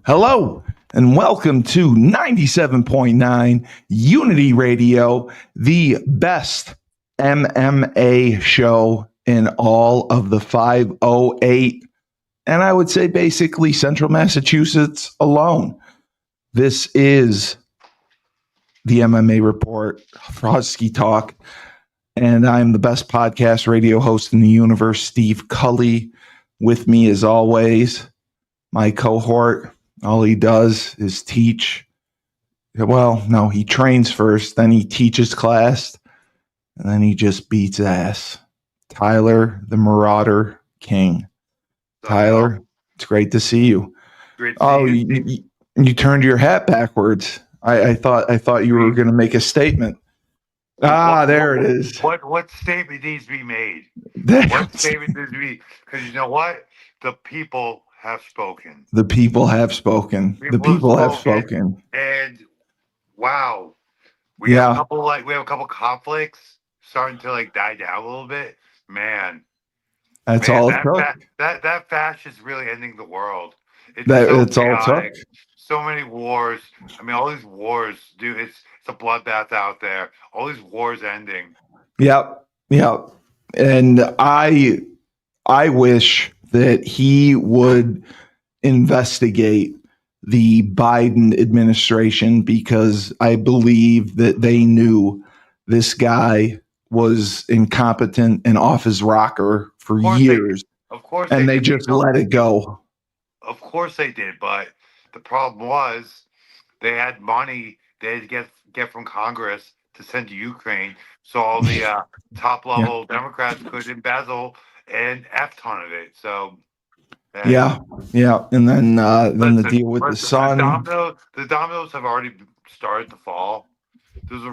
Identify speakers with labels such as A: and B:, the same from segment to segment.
A: Hello, and welcome to 97.9 Unity Radio, the best MMA show in all of the 508, and I would say basically Central Massachusetts alone. This is the MMA Report, Frosty Talk, and I'm the best podcast radio host in the universe, Steve Cully. With me, as always, my cohort. All he does is teach. Well, no, he trains first, then he teaches class, and then he just beats ass. Tyler, the Marauder King. Tyler, it's great to see you.
B: Great to see you.
A: You turned your hat backwards. I thought you were going to make a statement. There it is.
B: What statement needs to be made? What statement needs to be? Because you know what? The people have spoken.
A: The people have spoken. The people have spoken.
B: And wow, we have a couple conflicts starting to die down a little bit. Man,
A: that's all it took.
B: That fascist is really ending the world.
A: It's all it took.
B: So many wars. I mean, all these wars, dude. It's a bloodbath out there. All these wars ending.
A: Yep. And I wish that he would investigate the Biden administration, because I believe that they knew this guy was incompetent and off his rocker for years.
B: Of course,
A: and they just let it go.
B: Of course they did, but the problem was they had money they had to get from Congress to send to Ukraine, so all the top level Democrats could embezzle an F ton of it. So
A: yeah, and then the deal with the sun.
B: The dominoes have already started to fall. There's a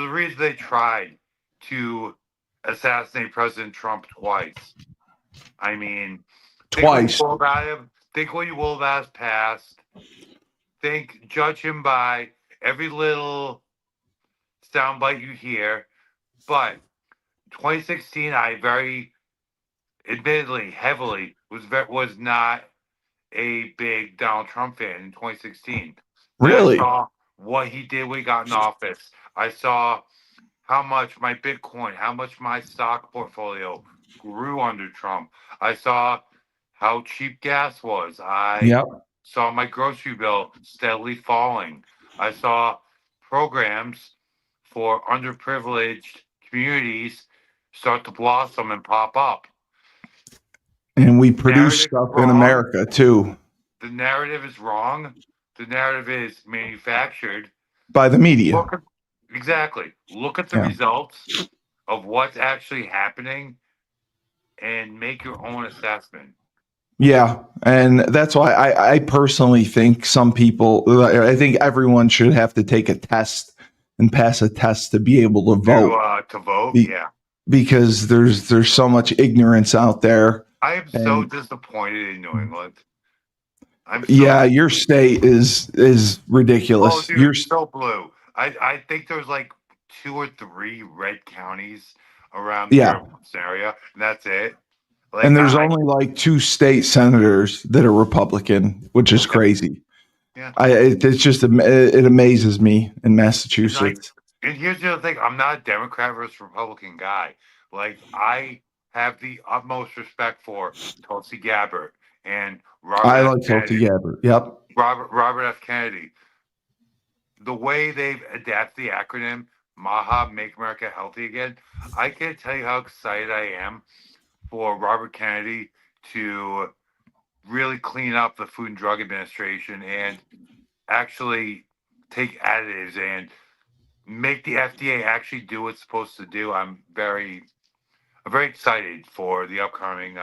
B: reason they tried to assassinate President Trump twice. I mean,
A: twice.
B: Think what you will about his past. Judge him by every little soundbite you hear. But 2016, I very admittedly heavily was not a big Donald Trump fan in 2016.
A: Really?
B: I saw what he did when he got in office. I saw how much my Bitcoin, how much my stock portfolio grew under Trump. I saw how cheap gas was. I saw my grocery bill steadily falling. I saw programs for underprivileged communities start to blossom and pop up.
A: And we produce stuff in America, too.
B: The narrative is wrong. The narrative is manufactured
A: by the media.
B: Exactly. Look at the results of what's actually happening and make your own assessment.
A: Yeah, and that's why I personally think I think everyone should have to take a test and pass a test to be able to vote.
B: To vote,
A: because there's so much ignorance out there.
B: I am so disappointed in New England.
A: Your state is ridiculous.
B: Oh, dude, you're so blue. I think there's 2 or 3 red counties around the area, and that's it.
A: And there's only 2 state senators that are Republican, which is crazy.
B: Yeah,
A: it amazes me in Massachusetts.
B: And here's the other thing: I'm not a Democrat versus Republican guy. I have the utmost respect for Tulsi Gabbard and Robert.
A: I like Tulsi Gabbard. Yep.
B: Robert F. Kennedy. The way they've adapted the acronym MAHA, Make America Healthy Again, I can't tell you how excited I am for Robert Kennedy to really clean up the Food and Drug Administration and actually take additives and make the FDA actually do what it's supposed to do. I'm very excited for the upcoming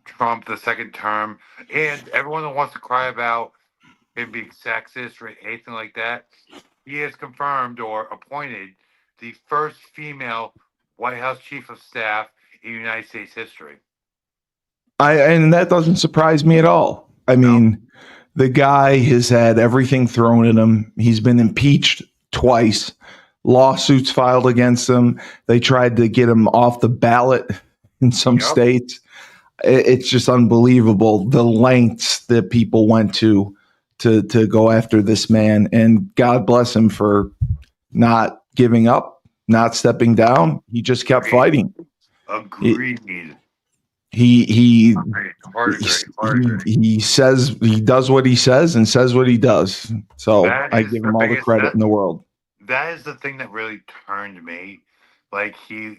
B: Trump, the second term, and everyone that wants to cry about him being sexist or anything like that. He has confirmed or appointed the first female White House Chief of Staff in United States history.
A: And that doesn't surprise me at all. I mean, the guy has had everything thrown at him. He's been impeached twice, lawsuits filed against him. They tried to get him off the ballot in some states. it's just unbelievable the lengths that people went to go after this man. And God bless him for not giving up, not stepping down. He just kept fighting.
B: Agreed.
A: He
B: Hard agree.
A: he says he does what he says and says what he does. So I give him all the credit in the world.
B: That is the thing that really turned me. Like he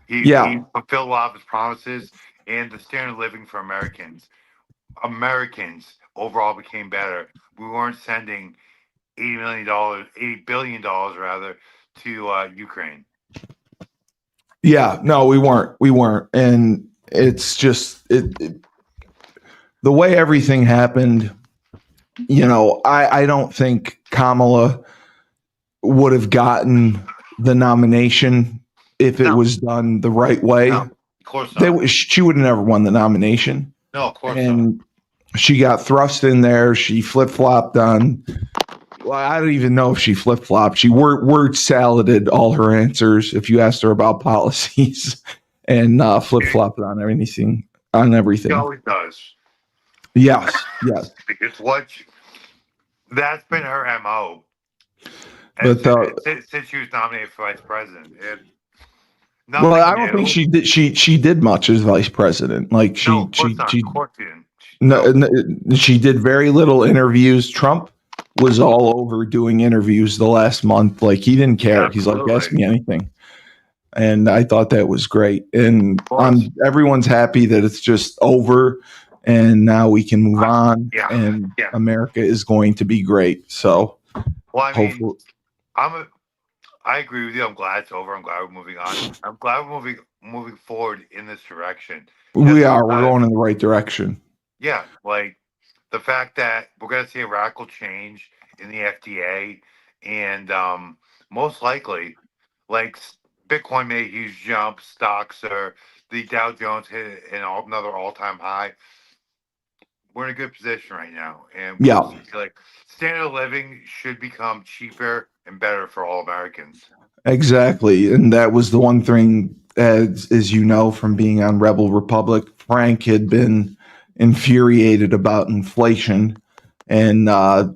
A: Yeah.
B: fulfilled a lot of his promises, and the standard of living for Americans overall became better. We weren't sending $80 billion rather, to Ukraine.
A: Yeah, no, we weren't, and it's just the way everything happened. You know, I don't think Kamala would have gotten the nomination if it was done the right way.
B: No, of course not.
A: She would have never won the nomination.
B: No, of course
A: and
B: not.
A: She got thrust in there. She flip flopped on. Well, I don't even know if she flip flopped. She word saladed all her answers if you asked her about policies, and flip flopped on everything.
B: She always does.
A: Yes.
B: It's that's been her MO.
A: But
B: since she was nominated for vice president,
A: well, I don't think she did. She did much as vice president. Like she did very little interviews. Trump was all over doing interviews the last month. Like he didn't care. Yeah, he's like, ask me anything. And I thought that was great. And everyone's happy that it's just over. And now we can move on. And America is going to be great. So,
B: well, I mean, I agree with you. I'm glad it's over. I'm glad we're moving on. I'm glad we're moving forward in this direction.
A: We are. We're going in the right direction.
B: Yeah, like the fact that we're going to see a radical change in the FDA, and most likely, like Bitcoin made a huge jump. Stocks the Dow Jones hit another all-time high. We're in a good position right now, and like standard of living should become cheaper and better for all Americans.
A: Exactly, and that was the one thing, as you know from being on Rebel Republic, Frank had been infuriated about inflation, and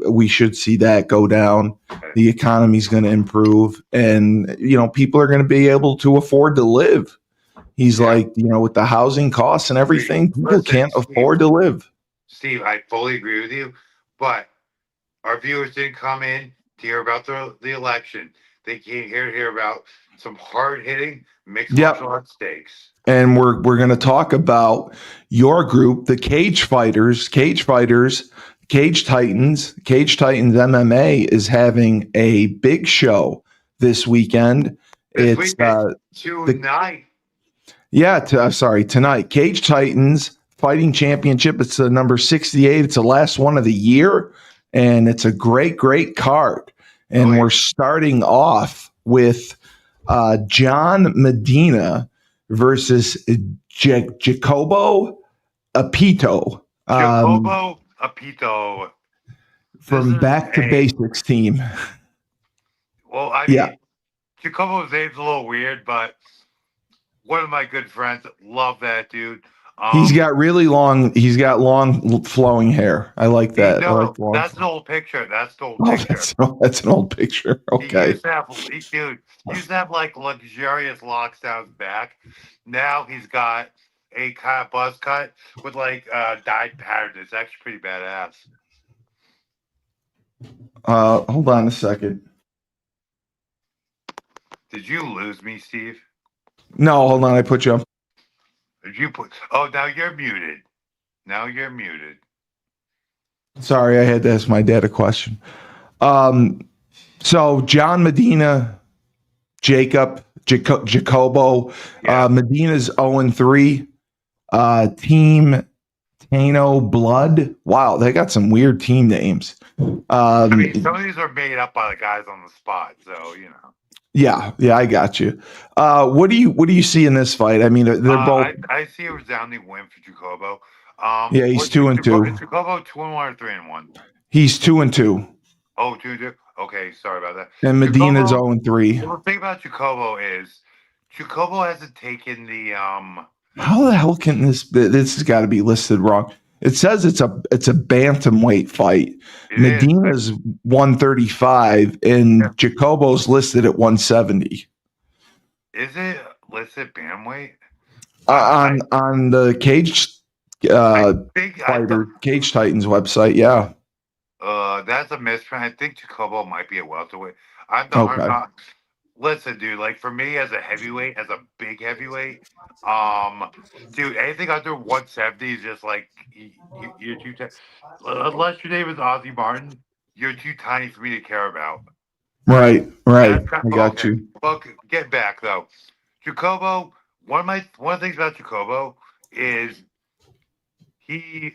A: we should see that go down. The economy's going to improve, and people are going to be able to afford to live. He's like, with the housing costs and everything, people can't afford to live.
B: Steve, I fully agree with you, but our viewers didn't come in to hear about the election. They came here to hear about some hard-hitting mixed martial arts stakes.
A: And we're going to talk about your group, the Cage Titans. Cage Titans MMA is having a big show this weekend. It's
B: tonight.
A: Tonight. Cage Titans Fighting Championship. It's the number 68. It's the last one of the year, and it's a great card. And we're starting off with John Medina versus Jacobo Apito.
B: Jacobo Apito.
A: From Back to Basics team.
B: Well, I mean, Jacobo's name's a little weird, but one of my good friends, love that dude.
A: He's got long flowing hair. I like that.
B: That's an old picture. That's an old picture.
A: That's an old picture. Okay.
B: He used to have like luxurious locks down his back. Now he's got a kind of buzz cut with like dyed pattern. It's actually pretty badass.
A: Hold on a second.
B: Did you lose me, Steve?
A: No, hold on. I put you on.
B: Did you put? Oh, now you're muted.
A: Sorry, I had to ask my dad a question. So John Medina, Jacobo. Medina's 0-3. Team Tano Blood. Wow, they got some weird team names.
B: I mean, some of these are made up by the guys on the spot, so
A: Yeah, I got you. What do you see in this fight? I mean, they're both.
B: I see a resounding win for Jacobo.
A: He's 2-2.
B: Jacobo 2-1 or 3-1?
A: He's 2-2.
B: Oh, 2-2. Okay, sorry about that.
A: And Medina's 0-3.
B: The thing about Jacobo is Jacobo hasn't taken the
A: How the hell can this has got to be listed wrong? It says it's a bantamweight fight.
B: It is.
A: Medina's 135 and Jacobo's listed at 170.
B: Is it listed bantamweight? I
A: On the
B: I
A: uh,
B: think I thought
A: fighter Cage Titans website. Yeah.
B: that's a misprint. I think Jacobo might be a welterweight. I'm the hundred.
A: Okay.
B: Listen, dude. Like for me as a heavyweight, as a big heavyweight, dude, anything under 170 is just like you're too. Unless your name is Ozzy Martin, you're too tiny for me to care about.
A: Right.
B: And
A: Right.
B: that's kind
A: I got
B: okay.
A: you.
B: Well, get back though. Jacobo. One of the things about Jacobo is he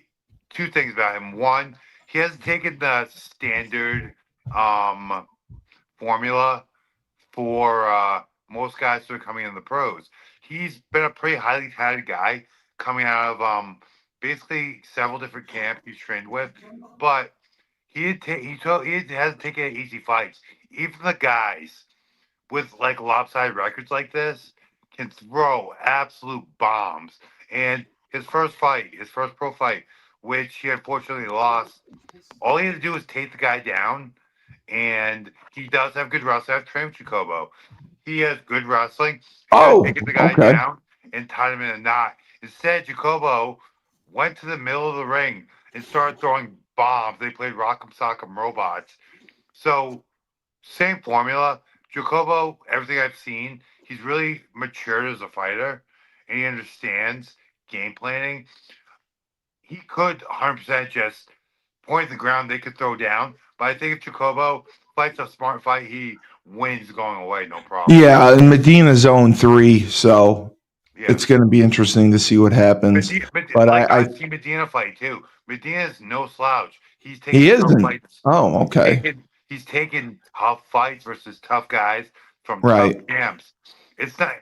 B: two things about him. One, he hasn't taken the standard um formula for most guys who are coming in the pros. He's been a pretty highly touted guy coming out of basically several different camps he's trained with, but he hasn't taken easy fights. Even the guys with like lopsided records like this can throw absolute bombs. And his first pro fight, which he unfortunately lost, all he had to do was take the guy down. And he does have good wrestling. I've trained Jacobo. He has good wrestling. He could have
A: Oh,
B: taken the guy
A: okay.
B: down and tied him in a knot. Instead, Jacobo went to the middle of the ring and started throwing bombs. They played Rock'em Sock'em Robots. So same formula. Jacobo, everything I've seen, he's really matured as a fighter and he understands game planning. He could 100% just point the ground they could throw down. But I think if Jacobo fights a smart fight, he wins going away, no problem.
A: Yeah, and Medina's own 3, so
B: Yeah.
A: it's going to be interesting to see what happens. But
B: Like
A: I
B: I've seen Medina fight too. Medina's no slouch. He's
A: he
B: taken tough
A: isn't.
B: fights.
A: Oh, okay.
B: He's taken tough fights versus tough guys from tough
A: Right.
B: camps. It's not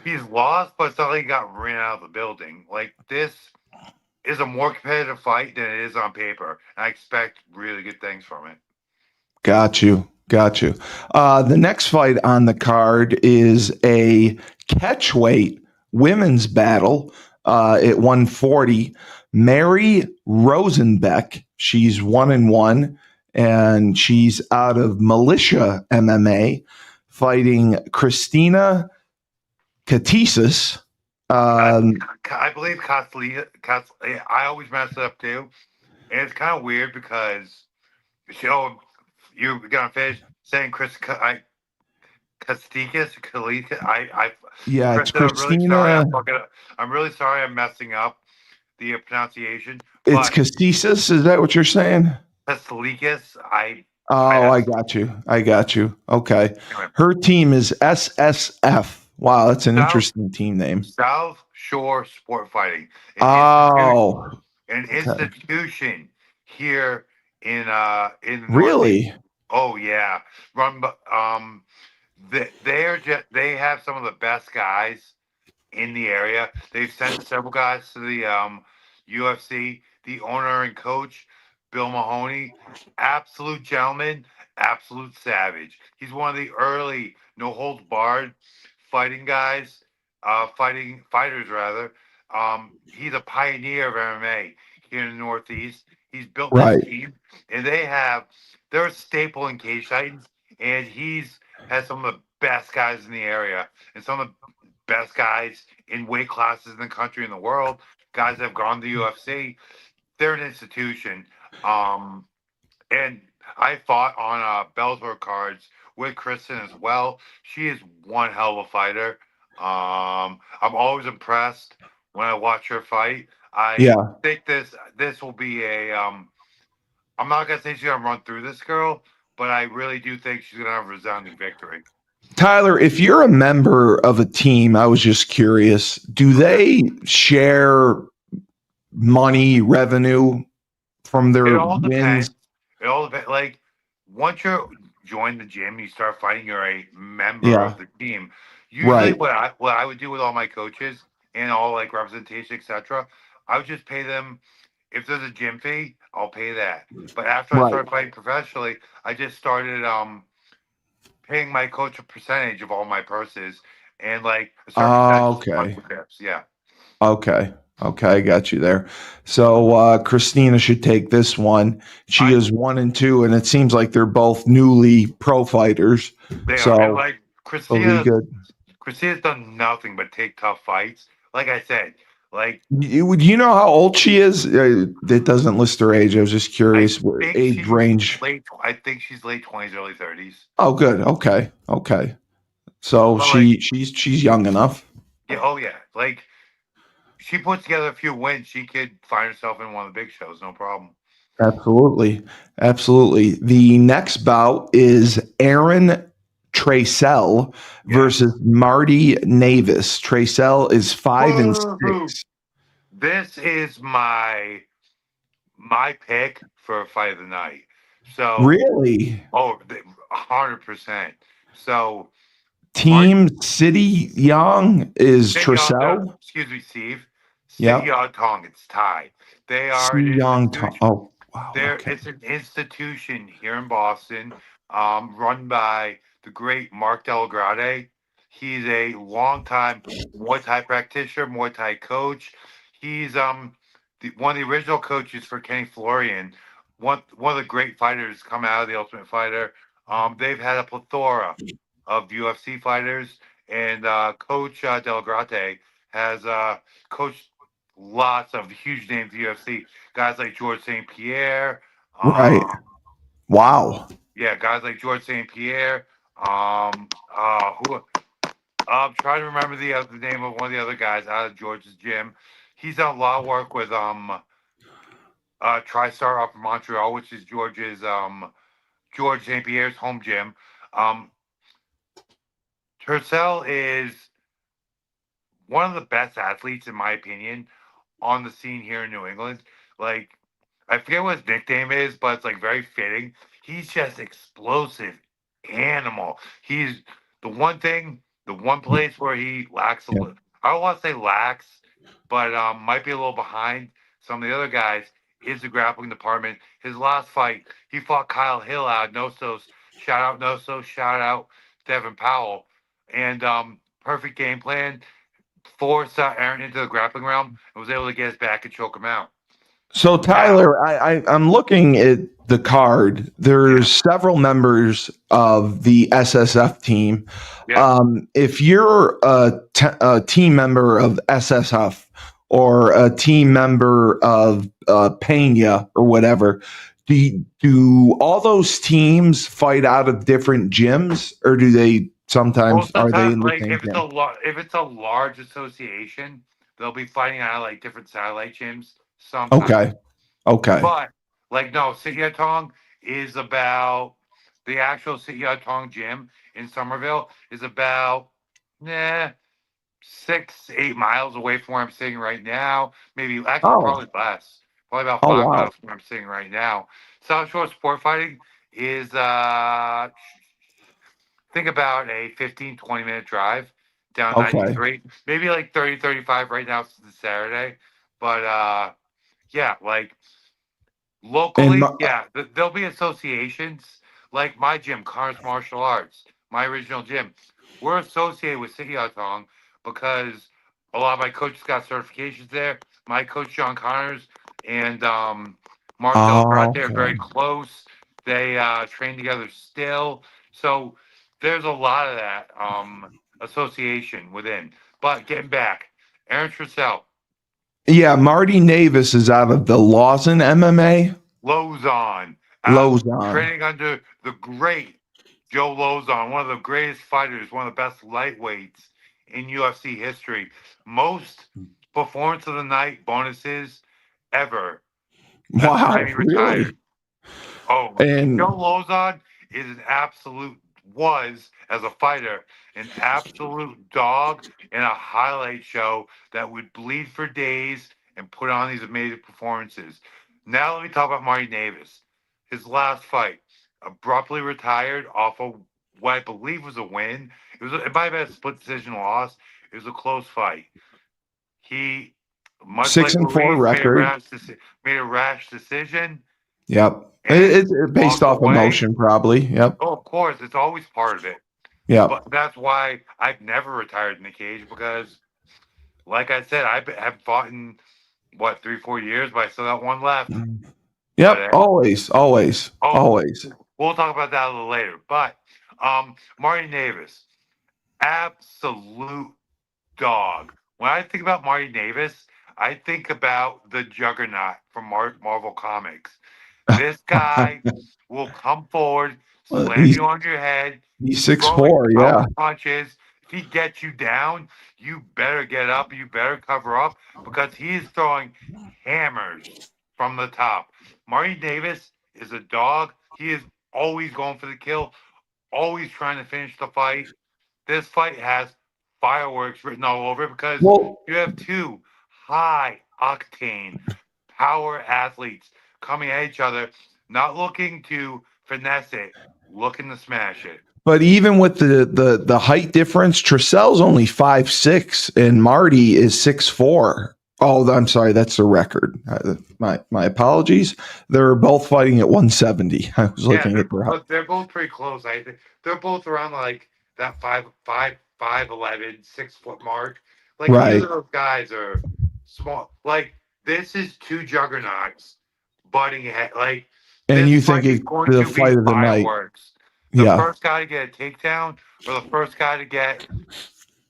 B: he's lost, but it's not like he got ran out of the building. Like this is a more competitive fight than it is on paper. And I expect really good things from it.
A: Got you. Got you. The next fight on the card is a catchweight women's battle at 140. Mary Rosenbeck, she's 1-1, and she's out of Militia MMA, fighting Christina Katisis.
B: I believe I always mess it up too. And it's kind of weird because you're gonna finish saying Kastikis, Kalika.
A: Yeah, it's
B: Krista, I'm really sorry.
A: Christina.
B: I'm really sorry. I'm messing up the pronunciation.
A: It's
B: But
A: Katisis. Is that what you're saying?
B: Kastikas, I
A: Oh,
B: have
A: I got you. I got you. Okay.
B: anyway.
A: Her team is SSF. Wow, that's an
B: South
A: interesting team name.
B: South Shore Sport Fighting, an institution,
A: Oh,
B: an
A: okay.
B: institution here in the Northeast.
A: Really?
B: Oh yeah, run. They have some of the best guys in the area. They've sent several guys to the UFC. The owner and coach, Bill Mahoney, absolute gentleman, absolute savage. He's one of the early no holds barred fighting guys, fighting fighters rather. He's a pioneer of MMA here in the Northeast. He's built this
A: Right.
B: team, and they're a staple in Cage Titans, and he's has some of the best guys in the area and some of the best guys in weight classes in the country and the world. Guys that have gone to the UFC. They're an institution. Um, and I fought on Bellator cards with Kristen as well. She is one hell of a fighter. I'm always impressed when I watch her fight. I
A: Yeah.
B: think this will be a. I'm not gonna say she's gonna run through this girl, but I really do think she's gonna have a resounding victory.
A: Tyler, if you're a member of a team, I was just curious, do
B: Okay.
A: they share money, revenue from
B: It
A: their
B: all
A: wins?
B: depends. It all depends. Like once you join the gym, you start fighting. You're a member
A: Yeah.
B: of the team. Usually,
A: Right.
B: what I would do with all my coaches and all like representation, etc. I would just pay them. If there's a gym fee, I'll pay that. But after I
A: Right.
B: started fighting professionally, I just started paying my coach a percentage of all my purses. and like a certain percentage of
A: Okay.
B: sponsorships. Yeah.
A: Okay. Okay. I got you there. So Christina should take this one. She
B: I
A: is 1-2, and it seems like they're both newly pro fighters.
B: They are, and
A: So
B: like
A: it'll be
B: Christina,
A: good.
B: Christina's done nothing but take tough fights. Like I said, like
A: Do you know how old she is? It doesn't list her age. I was just
B: I
A: curious what
B: think
A: age
B: she's
A: range.
B: late. I think she's late 20s, early 30s.
A: Oh, good. Okay. Okay. So
B: But like,
A: she's young enough.
B: yeah, oh yeah, like she puts together a few wins. She could find herself in one of the big shows, no problem.
A: Absolutely. Absolutely. The next bout is Aaron Tracell
B: Yes.
A: versus Marty Navis. Tracell is 5-6.
B: Woo-hoo. This is my pick for a fight of the night. So,
A: Really?
B: oh, 100%. So, Marty
A: Team City Young is Tracell.
B: Excuse me, Steve. City
A: Yep.
B: on Tong, it's tied. They are
A: C
B: an
A: Young.
B: institution.
A: Oh, wow.
B: There,
A: Okay.
B: it's an institution here in Boston, run by the great Mark Delagrade. He's a longtime Muay Thai practitioner, Muay Thai coach. He's one of the original coaches for Kenny Florian, one of the great fighters come out of the Ultimate Fighter. They've had a plethora of UFC fighters, and Coach Delagrade has coached lots of huge names in the UFC. Guys like George St. Pierre.
A: Right. Wow.
B: Yeah, guys like George St. Pierre. Who? I'm trying to remember the name of one of the other guys out of George's gym. He's done a lot of work with TriStar up in Montreal, which is George St. Pierre's home gym. Um, Tercel is one of the best athletes, in my opinion, on the scene here in New England. Like, I forget what his nickname is, but it's like very fitting. He's just explosive animal. He's the one place where he lacks a
A: Yeah.
B: little. I don't want to say lacks, but might be a little behind some of the other guys. Is the grappling department. His last fight, he fought Kyle Hill out of Nosos. Shout out Nosos. Shout out Devin Powell. And perfect game plan. Forced Aaron into the grappling realm and was able to get his back and choke him out.
A: So
B: Now,
A: Tyler, I'm looking at the card.
B: yeah,
A: There's several members of the SSF team.
B: yeah.
A: If you're a team member of SSF or a team member of Pena or whatever, do all those teams fight out of different gyms, or do they sometimes
B: Most of
A: are
B: the
A: they
B: time,
A: in the
B: like
A: same gym?
B: if it's a large association, they'll be fighting out of like different satellite gyms sometimes.
A: Okay, okay.
B: But like no, Sityodtong is about the actual Sityodtong gym in Somerville is about nah 6, 8 miles away from where I'm sitting right now. Maybe actually
A: Oh,
B: probably less. Probably about
A: oh
B: 5 miles
A: wow.
B: from where I'm sitting right now. South Shore Sport Fighting is think about a 15-20 minute drive down
A: Okay.
B: 93. Maybe like 30, 35 right now since it's Saturday. But yeah, like
A: And
B: locally, yeah, there'll be associations like my gym, Connors Martial Arts, my original gym. We're associated with City Tong because a lot of my coaches got certifications there. My coach John Connors and Mark
A: oh,
B: Delgrate are
A: okay.
B: very close. They train together still, so there's a lot of that association within. But getting back, Aaron Trussell,
A: Yeah, Marty Navis is out of the Lawson MMA.
B: Lozon,
A: Lausanne.
B: training under the great Joe Lozon, one of the greatest fighters, one of the best lightweights in UFC history. Most performance of the night bonuses ever at the time
A: Wow,
B: he retired.
A: really?
B: Oh, Joe
A: And
B: Lozon is an absolute was as a fighter an absolute dog in a highlight show that would bleed for days and put on these amazing performances. Now let me talk about Marty Davis. His last fight, abruptly retired off of what I believe was a win. It might have been a split decision loss. It was a close fight. He, much like
A: 6-4
B: Ruiz,
A: record.
B: made a rash decision
A: Yep.
B: and
A: It's based
B: walked
A: off
B: away.
A: emotion, probably. Yep.
B: Oh, of course, it's always part of it.
A: Yeah.
B: But that's why I've never retired in the cage because, like I said, I have fought in what 3-4 years, but I still got one left. But
A: Yep. Always, always,
B: oh,
A: always.
B: we'll talk about that a little later. But Marty Davis, absolute dog. When I think about Marty Davis, I think about the Juggernaut from Marvel Comics. This guy will come forward,
A: Well,
B: slam you on your head,
A: he's 6'4".
B: throwing
A: Yeah.
B: power punches. If he gets you down, you better get up. You better cover up because he is throwing hammers from the top. Marty Davis is a dog. He is always going for the kill, always trying to finish the fight. This fight has fireworks written all over it because
A: Well,
B: you have two high octane power athletes coming at each other, not looking to finesse it, looking to smash it.
A: but even with the height difference, Trisell's only 5'6" and Marty is 6'4". Oh, I'm sorry, that's the record. My apologies. They're both fighting at 170. I was
B: Yeah,
A: looking at their height.
B: but they're both pretty close. I think they're both around like that 5'11", 6 foot mark. Like neither
A: Right.
B: of those guys are small. Like this is two juggernauts butting head. Like
A: And
B: this
A: you think
B: fight is
A: it's
B: going
A: the
B: to be
A: fight of the night?
B: fireworks. The
A: Yeah.
B: first guy to get a takedown or the first guy to get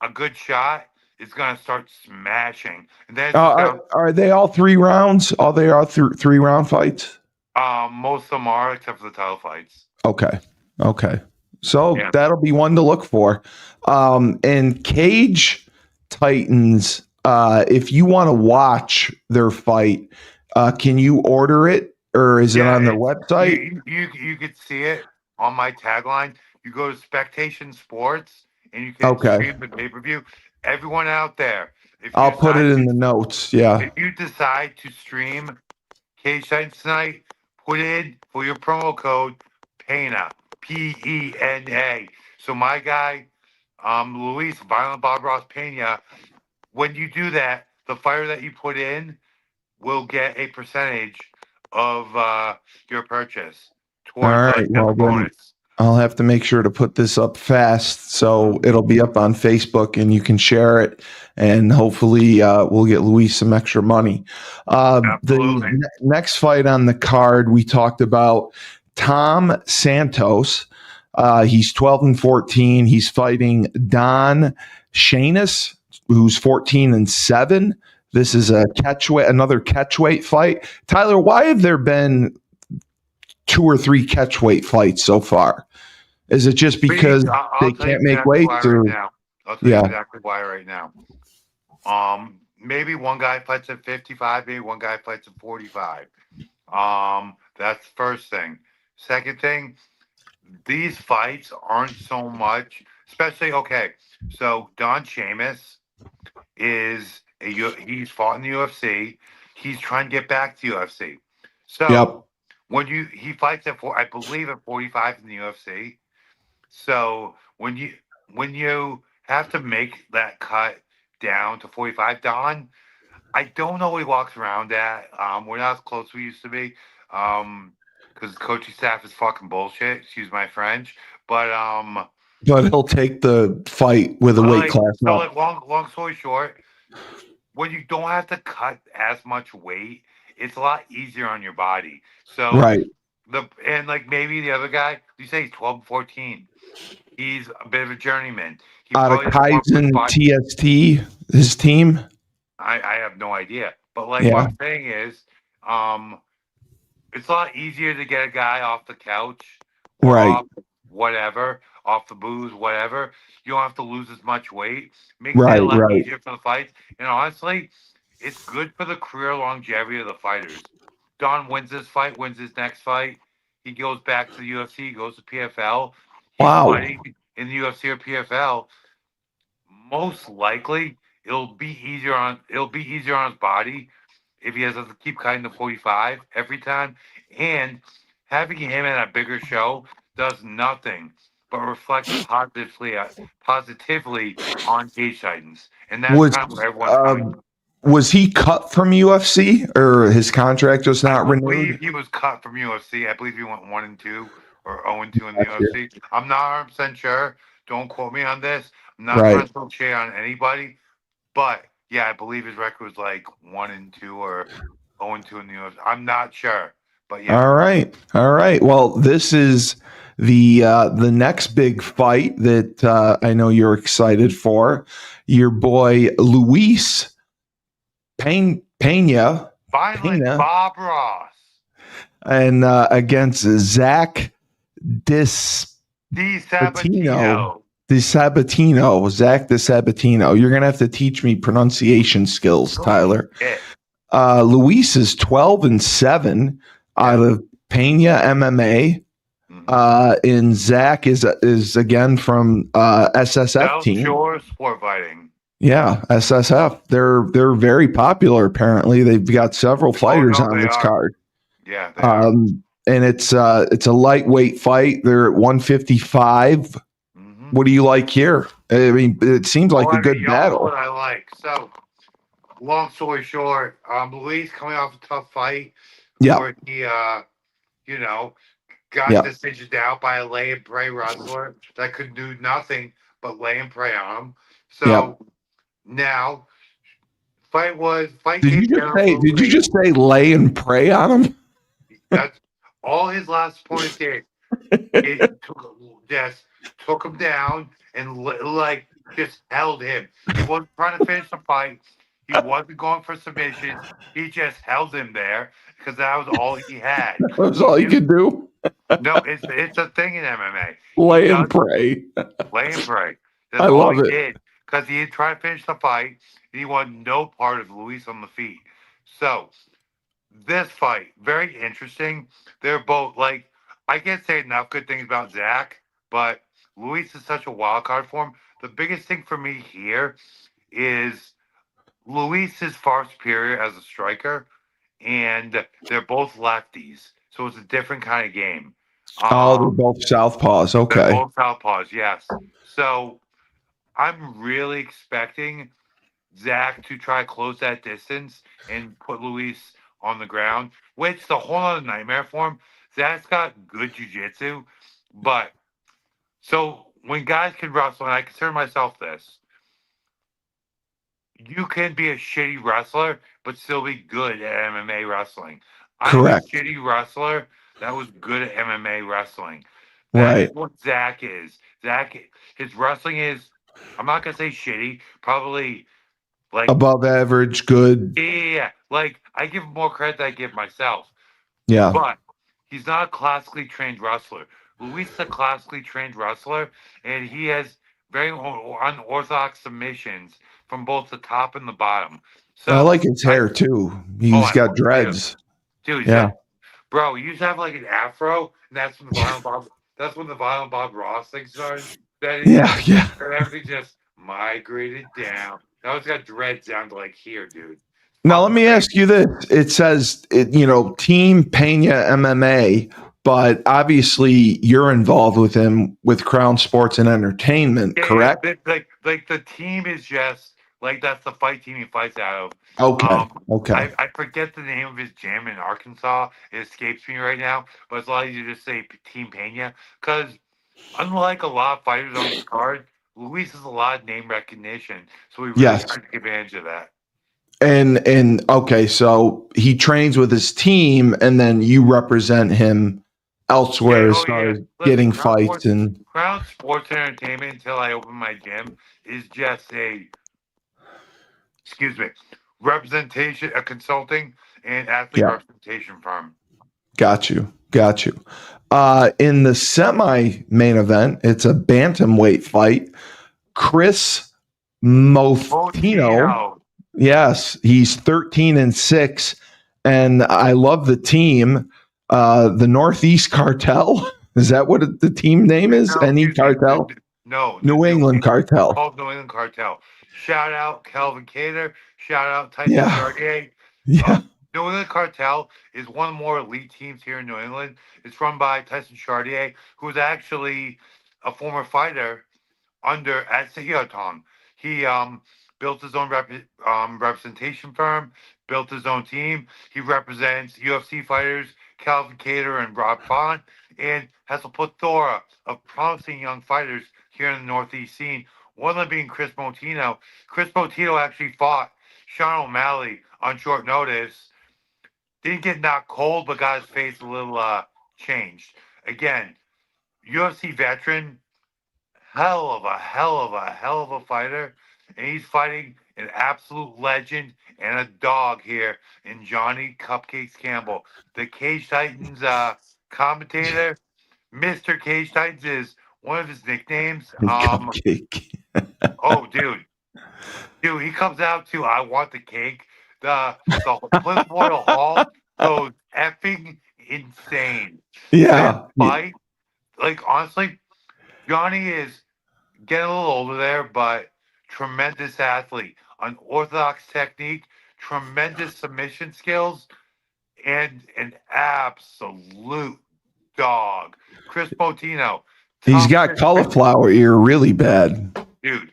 B: a good shot is gonna start smashing, and then it's just gonna.
A: Are they all 3 rounds? Are they all 3 round fights?
B: Most of them are except for the title fights.
A: Okay. Okay. So
B: Yeah.
A: that'll be one to look for. And Cage Titans, if you want to watch their fight, can you order it or is it
B: Yeah,
A: on their
B: it's
A: website?
B: you could see it on my tagline. You go to Spectation Sports and you can
A: Okay.
B: stream the pay-per-view. Everyone out there,
A: I'll put it in the notes. Yeah.
B: if you decide to stream Cage Titans tonight, put in for your promo code PENA, PENA. So my guy, Luis Violent Bob Ross Pena, when you do that, the fighter that you put in will get a percentage of your purchase
A: All
B: towards
A: right.
B: like as
A: Well,
B: a
A: then
B: bonus.
A: I'll have to make sure to put this up fast so it'll be up on Facebook and you can share it. And hopefully, we'll get Luis some extra money. The
B: Absolutely.
A: next fight on the card, we talked about Tom Santos. He's 12-14. He's fighting Don Shanis, who's 14-7. This is another catchweight fight. Tyler, why have there been 2 or 3 catchweight fights so far? Is it just because they
B: I'll tell you
A: can't make
B: exactly why
A: weights,
B: right
A: or
B: now. I'll tell you
A: yeah?
B: exactly why right now. Maybe one guy fights at 55, maybe one guy fights at 45. That's the first thing. Second thing, these fights aren't so much, especially okay. So Don Sheamus is he's fought in the UFC. He's trying to get back to UFC.
A: Yep.
B: So when he fights I believe at 45 in the UFC. So when you have to make that cut down to 45, Don, I don't know what he walks around at. We're not as close as we used to be. Because the coaching staff is fucking bullshit. Excuse my French. But
A: But he'll take the fight with a weight class up.
B: like long story short, when you don't have to cut as much weight, it's a lot easier on your body. So
A: Right.
B: and like maybe the other guy, you say he's 12-14. He's a bit of a journeyman. He
A: Out of
B: probably doesn't want to put
A: Kaizen
B: five.
A: TST, his team.
B: I have no idea. But like what
A: Yeah.
B: I'm saying is, um, it's a lot easier to get a guy off the couch or
A: Right.
B: off whatever, off the booze, whatever. You don't have to lose as much weight. Makes it a
A: Right.
B: lot
A: Right.
B: easier for the fights. And honestly, it's good for the career longevity of the fighters. Don wins this fight, wins his next fight. He goes back to the UFC, goes to PFL. He's
A: Wow.
B: fighting in the UFC or PFL. Most likely, it'll be easier on his body if he has to keep cutting the 45 every time. And having him at a bigger show does nothing but reflect positively on Cage Titans. And that's
A: Was
B: kind of where everyone's
A: uh,
B: coming.
A: was he cut from UFC or his contract was
B: I
A: not
B: believe
A: renewed?
B: he was cut from UFC. I believe he went 1-2 or 0-2 in the
A: Gotcha.
B: UFC. I'm not 100% sure. Don't quote me on this. I'm not
A: Right.
B: trying to throw shade on anybody, but yeah, I believe his record was like 1-2 or 0-2 in the UFC. I'm not sure, but yeah.
A: All right. All right. Well, this is the next big fight that I know you're excited for. Your boy Luis Pena
B: Finally, Bob Ross.
A: and against Zach Dis
B: Di
A: Sabatino.
B: Sabatino.
A: Zach DeSabatino. You're gonna have to teach me pronunciation skills,
B: Holy
A: Tyler.
B: shit.
A: Luis is 12-7 out of Pena MMA. And Zach is again from SSF
B: South
A: team.
B: Shore Sport Fighting.
A: Yeah, SSF. They're very popular. Apparently, they've got several fighters on this card.
B: Yeah, they are.
A: And it's a lightweight fight. They're at 155. What do you like here? I mean, it seems like a good
B: Y'all
A: battle.
B: know what I like. So, long story short, Luis coming off a tough fight where he, you know, got decisioned out by a lay and pray wrestler that could do nothing but lay and pray on him. So now, fight
A: Did you just say lay and pray on him?
B: That's all his last opponent did. It took him down and like just held him. He wasn't trying to finish the fight. He wasn't going for submissions. He just held him there because that was all he had.
A: That was all you could do.
B: No, it's a thing in MMA.
A: Lay and pray.
B: Lay and pray. That's
A: I
B: all
A: love
B: he
A: it.
B: did because he had tried to finish the fight and he wanted no part of Luis on the feet. So this fight, very interesting. They're both like I can't say enough good things about Zach, but Luis is such a wild card for him. The biggest thing for me here is Luis is far superior as a striker, and they're both lefties, so it's a different kind of game.
A: They're both southpaws.
B: They're
A: Okay.
B: both southpaws, yes. So I'm really expecting Zach to try to close that distance and put Luis on the ground, which the whole other nightmare for him. Zach's got good jujitsu, but so when guys can wrestle, and I consider myself this, you can be a shitty wrestler but still be good at MMA wrestling.
A: Correct.
B: I'm a shitty wrestler that was good at MMA wrestling.
A: Right.
B: That's what Zach is. His wrestling is, I'm not gonna say shitty, probably like
A: above average, good.
B: Yeah, like I give him more credit than I give myself.
A: Yeah.
B: But he's not a classically trained wrestler. Luis is a classically trained wrestler, and he has very unorthodox submissions from both the top and the bottom. So
A: I like his hair too. He's got dreads.
B: Dude,
A: yeah.
B: Bro, he used to have like an afro, and that's when the Violent Bob Ross thing started.
A: Yeah.
B: And everything just migrated down. Now it's got dreads down to like here, dude.
A: Now let me ask you this: it says, Team Pena MMA, but obviously you're involved with him with Crown Sports and Entertainment, correct?
B: Like the team is just like that's the fight team he fights out of.
A: Okay.
B: I forget the name of his gym in Arkansas. It escapes me right now, but it's a lot easier to just say Team Pena because unlike a lot of fighters on this card, Luis has a lot of name recognition, so we really have to take advantage of that.
A: And okay, so he trains with his team, and then you represent him elsewhere as far as getting fights and
B: Crown Sports Entertainment until I open my gym is just a representation, a consulting and athlete representation firm.
A: Got you. In the semi-main event, it's a bantamweight fight. Chris Motino. Yes, he's 13-6, and I love the team. The Northeast Cartel. Is that what the team name is? Any cartel?
B: No.
A: New England Cartel.
B: Called New England Cartel. Shout out Kelvin Cater. Shout out Tyson Chartier.
A: Yeah.
B: New England Cartel is one of the more elite teams here in New England. It's run by Tyson Chartier, who is actually a former fighter at Sehiotong. He built his own representation firm, built his own team. He represents UFC fighters Calvin Cater and Rob Font, and has a plethora of promising young fighters here in the Northeast scene. One of them being Chris Motino. Chris Motino actually fought Sean O'Malley on short notice. Didn't get knocked cold, but got his face a little changed. Again, UFC veteran, hell of a fighter, and he's fighting an absolute legend and a dog here in Johnny Cupcakes Campbell, the Cage Titans commentator. Mr. Cage Titans is one of his nicknames.
A: Cupcake.
B: Oh, dude, he comes out to "I Want the Cake." The Cliff Royal Hall goes effing insane. This
A: Yeah.
B: fight, like honestly, Johnny is getting a little older there, but tremendous athlete, unorthodox technique, tremendous submission skills, and an absolute dog. Chris Motino,
A: He's got
B: toughness,
A: cauliflower ear really bad.
B: dude.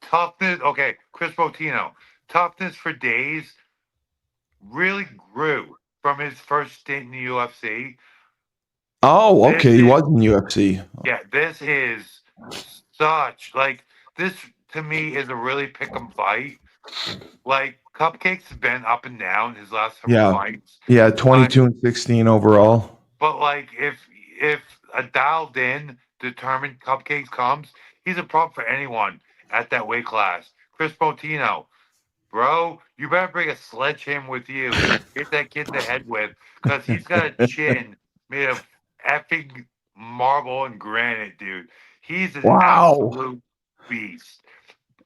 B: Toughness. Okay, Chris Motino, toughness for days. Really grew from his first stint in the UFC.
A: Oh,
B: This
A: okay. He
B: is
A: was in UFC.
B: Yeah, this is such like this to me is a really pick 'em fight. Like Cupcakes has been up and down his last several
A: Yeah.
B: fights,
A: Yeah,
B: but
A: 22 and 16 overall.
B: like if a dialed in, determined Cupcakes comes, he's a problem for anyone at that weight class. Chris Botino, bro, you better bring a sledgehammer with you. Hit that kid in the head with, because he's got a chin made of effing marble and granite, dude. He's an
A: Wow.
B: absolute beast.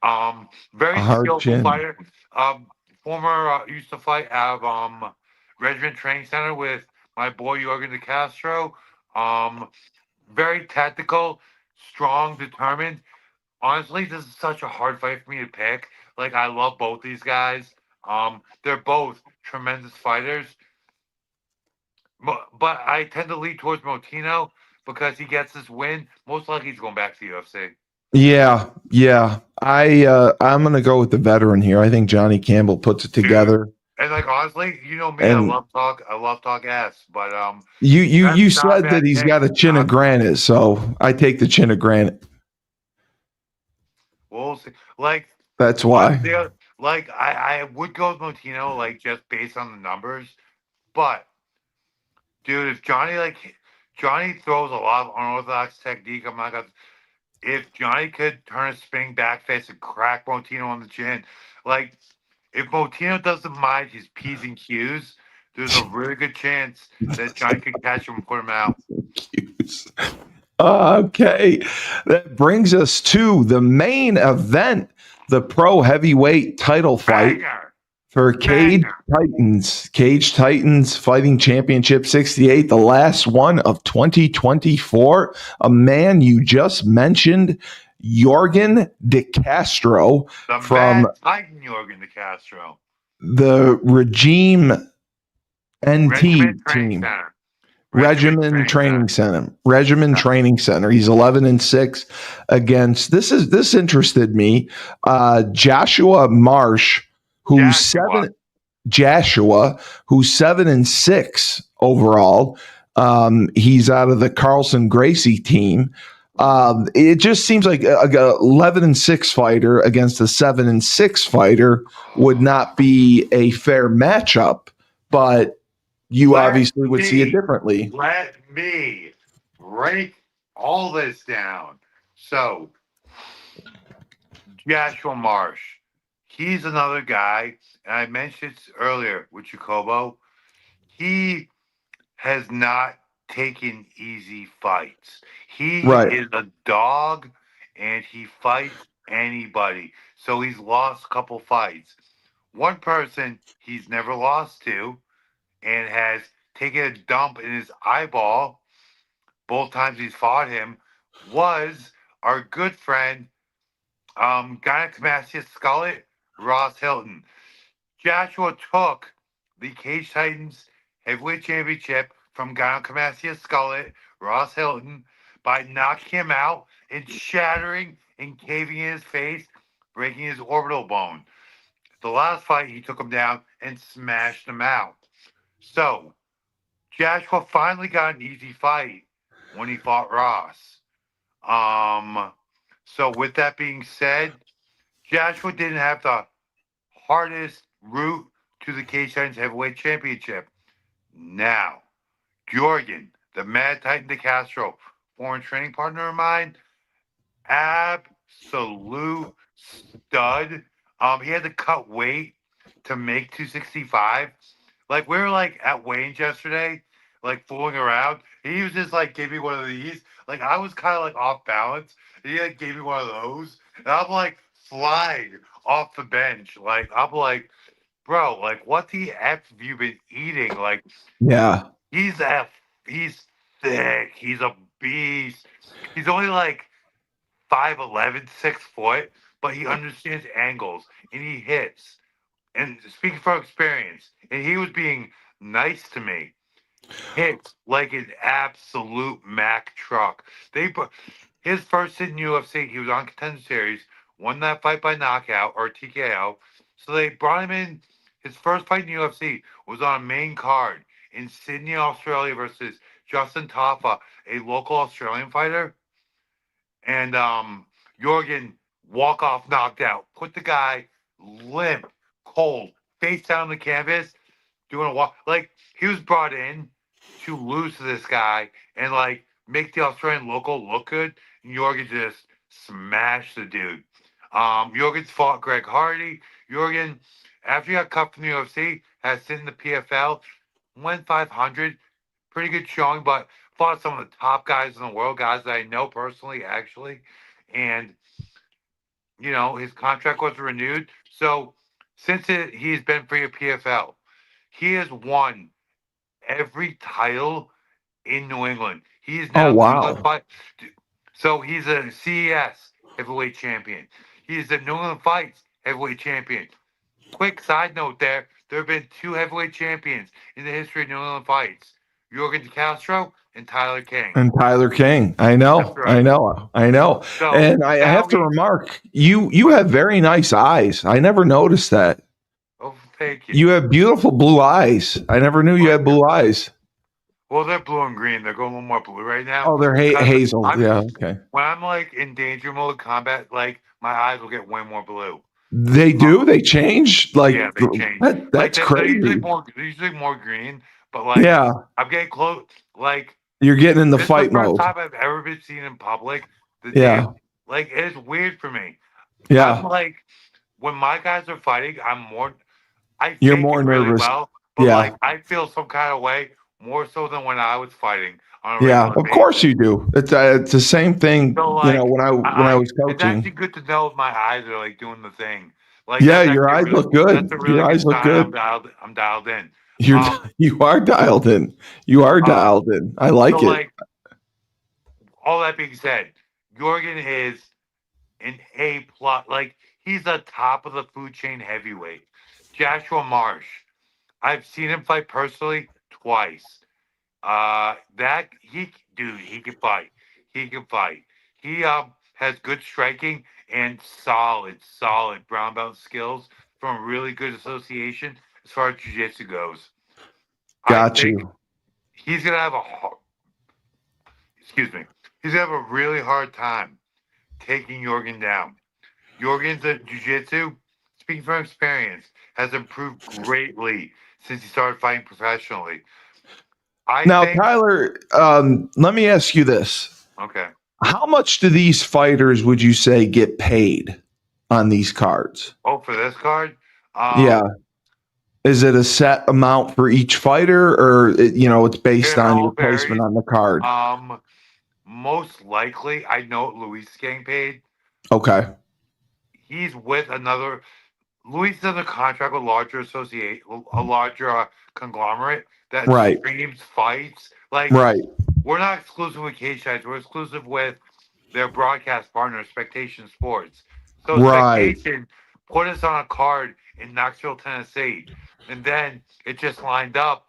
A: A
B: Very
A: hard
B: skillful
A: chin.
B: fighter. Former used to fight at Regiment Training Center with my boy Jorgen De Castro. Um, very tactical, strong, determined. Honestly, this is such a hard fight for me to pick. Like I love both these guys. They're both tremendous fighters, but I tend to lean towards Motino because he gets this win. Most likely, he's going back to the UFC.
A: Yeah, yeah. I'm gonna go with the veteran here. I think Johnny Campbell puts it
B: Dude,
A: together.
B: and like honestly, you know me,
A: And
B: I love talk ass, but
A: you
B: that's not a
A: said that
B: bad
A: he's
B: pick.
A: got a chin of
B: Not
A: granite, so I take the chin of granite.
B: we'll see. Like
A: That's
B: on
A: why.
B: the like I would go with Motino like just based on the numbers, but dude, if Johnny throws a lot of unorthodox technique, I'm not gonna. If Johnny could turn a spinning back fist and crack Motino on the chin, like if Motino doesn't mind his P's and Q's, there's a really good chance that Johnny could catch him and put him out.
A: Okay, that brings us to the main event, the pro heavyweight title fight
B: Banger,
A: for
B: banger.
A: Cage Titans Fighting Championship 68, the last one of 2024. A man you just mentioned, Jorgen De Castro
B: The
A: from
B: Mad Titan Jorgen De Castro.
A: the Regime
B: Regiment
A: NT
B: Training
A: team.
B: Center.
A: Regimen Training Center. Regimen Training Center. He's 11 and 6 against this interested me. Joshua Marsh, who's Joshua, who's 7 and 6 overall. He's out of the Carlson Gracie team. It just seems like a 11 and 6 fighter against a 7 and 6 fighter would not be a fair matchup, but you obviously would see it differently.
B: Let me break all this down. So, Joshua Marsh, he's another guy, and I mentioned it earlier with Jacobo. He has not taken easy fights. He
A: Right.
B: is a dog, and he fights anybody. So he's lost a couple fights. One person he's never lost to and has taken a dump in his eyeball both times he's fought him was our good friend, Gynecomastist Skullet, Ross Hilton. Joshua took the Cage Titans Heavyweight Championship from Gynecomastist Skullet, Ross Hilton, by knocking him out and shattering and caving in his face, breaking his orbital bone. The last fight, he took him down and smashed him out. So, Joshua finally got an easy fight when he fought Ross. So with that being said, Joshua didn't have the hardest route to the Cage Titans Heavyweight Championship. Now, Jorgen, the Mad Titan de Castro, former training partner of mine, absolute stud. He had to cut weight to make 265. Like we were like at Wayne's yesterday, like fooling around. He was just like, give me one of these. Like I was kind of like off balance. And he like gave me one of those, and I'm like flying off the bench. Like I'm like, bro, like what the f have you been eating? Like
A: Yeah.
B: he's a he's thick. He's a beast. He's only like 5'11", 6 foot, but he understands angles and he hits. And speaking from experience, and he was being nice to me. Hits like an absolute Mack truck. They put his first hit in UFC. He was on Contender Series, won that fight by knockout or TKO. So they brought him in. His first fight in UFC was on a main card in Sydney, Australia versus Justin Taffa, a local Australian fighter. And Jorgen walk off knocked out, put the guy limp, cold, face down on the canvas, doing a walk. Like he was brought in to lose to this guy and like make the Australian local look good. And Jorgen just smashed the dude. Jorgen's fought Greg Hardy. Jorgen, after he got cut from the UFC, has sit in the PFL, went 500, pretty good showing, but fought some of the top guys in the world, guys that I know personally, actually. And, his contract was renewed. So he's been free of PFL, he has won every title in New England. He is
A: Oh,
B: now the New England
A: wow.
B: fight. So he's a CES heavyweight champion. He's the New England Fights heavyweight champion. Quick side note there have been two heavyweight champions in the history of New England Fights. Jorgen DeCastro and Tyler King.
A: And Tyler King. I
B: That's
A: know. I
B: right.
A: know. I know.
B: So
A: And I
B: now
A: have to
B: he's
A: remark, you
B: what?
A: have very nice eyes. I never noticed that.
B: Oh, thank you.
A: You have beautiful blue eyes. I never knew you
B: Thank
A: had
B: you.
A: blue eyes.
B: Well, they're blue and green. They're going a little more blue right now
A: Oh, they're
B: because
A: hazel.
B: I'm
A: Yeah. Okay.
B: when I'm like in danger mode combat, like my eyes will get way more blue.
A: They do.
B: Um,
A: They change. Like
B: yeah, they change. Like
A: that's crazy.
B: they're usually more green, but like
A: Yeah.
B: I'm getting close. Like
A: You're getting in the
B: this is the
A: fight
B: first
A: mode.
B: time I've ever been seen in public. The damn
A: Yeah.
B: like it is weird for me. I'm
A: Yeah.
B: like when my guys are fighting, I
A: You're
B: fake
A: more
B: it really
A: nervous.
B: well, but
A: Yeah.
B: like I feel some kind of way more so than when I was fighting on a
A: Yeah.
B: regular
A: Of course
B: basis.
A: you do. It's the same thing,
B: So like
A: when I was
B: it's actually
A: coaching.
B: good to know if my eyes are like doing the thing. Like
A: Yeah, your eyes look
B: that's
A: good.
B: a really
A: Your
B: good
A: eyes look
B: sign
A: good.
B: I'm dialed in.
A: You're
B: Um
A: you are dialed in. You are
B: um
A: dialed in. I
B: so
A: like it.
B: like all that being said, Jorgen is an A plus. Like he's the top of the food chain heavyweight. Joshua Marsh, I've seen him fight personally twice. That he can fight. He can fight. He has good striking and solid brown belt skills from really good association as far as jiu-jitsu goes. I
A: Got
B: think
A: you.
B: he's gonna have excuse me. He's gonna have a really hard time taking Jorgen down. Jorgen's jiu-jitsu, speaking from experience, has improved greatly since he started fighting professionally. I
A: Now,
B: think
A: Tyler, let me ask you this.
B: okay.
A: How much do these fighters, would you say, get paid on these cards?
B: Oh, for this card,
A: Yeah. Is it a set amount for each fighter, or it's based
B: it
A: on your
B: all
A: placement
B: varies.
A: on the card?
B: Um, Most likely, I know what Luis is getting paid.
A: Okay.
B: He's with another. Luis is under contract with a larger conglomerate that
A: Right.
B: streams fights. Like
A: Right.
B: we're not exclusive with Cage Fights. We're exclusive with their broadcast partner, Expectation Sports. So
A: Right.
B: Expectation put us on a card in Knoxville, Tennessee, and then it just lined up.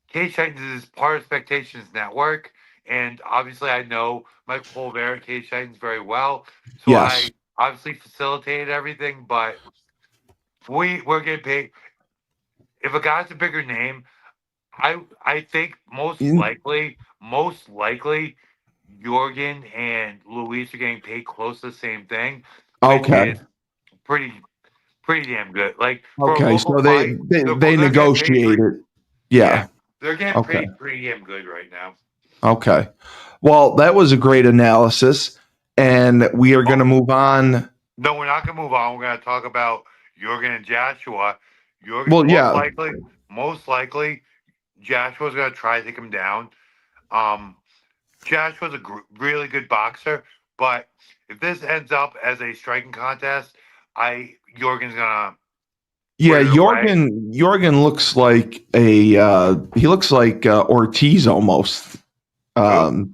B: Cage Titans is part of Expectations Network, and obviously I know Mike Polvera at Cage Titans very well, so
A: Yes.
B: I obviously facilitated everything. But we're getting paid. If a guy's a bigger name, I think most
A: In-
B: likely Jorgen and Luis are getting paid close to the same thing, which
A: Okay.
B: is pretty damn good. Like for a
A: Okay.
B: local
A: So they
B: fight,
A: they, they
B: they're getting paid
A: negotiated.
B: yeah,
A: Yeah.
B: they're getting
A: Okay.
B: pretty damn good right now.
A: Okay. Well, that was a great analysis, and we are going to move on.
B: No, we're not gonna move on. We're gonna talk about Jorgen and Joshua. Jorgen,
A: Well, yeah.
B: most likely, Joshua's gonna try to take him down. Um, Joshua's a really good boxer, but if this ends up as a striking contest, Jorgen's gonna
A: Yeah,
B: put it away.
A: Jorgen looks like he looks like Ortiz almost.
B: Who?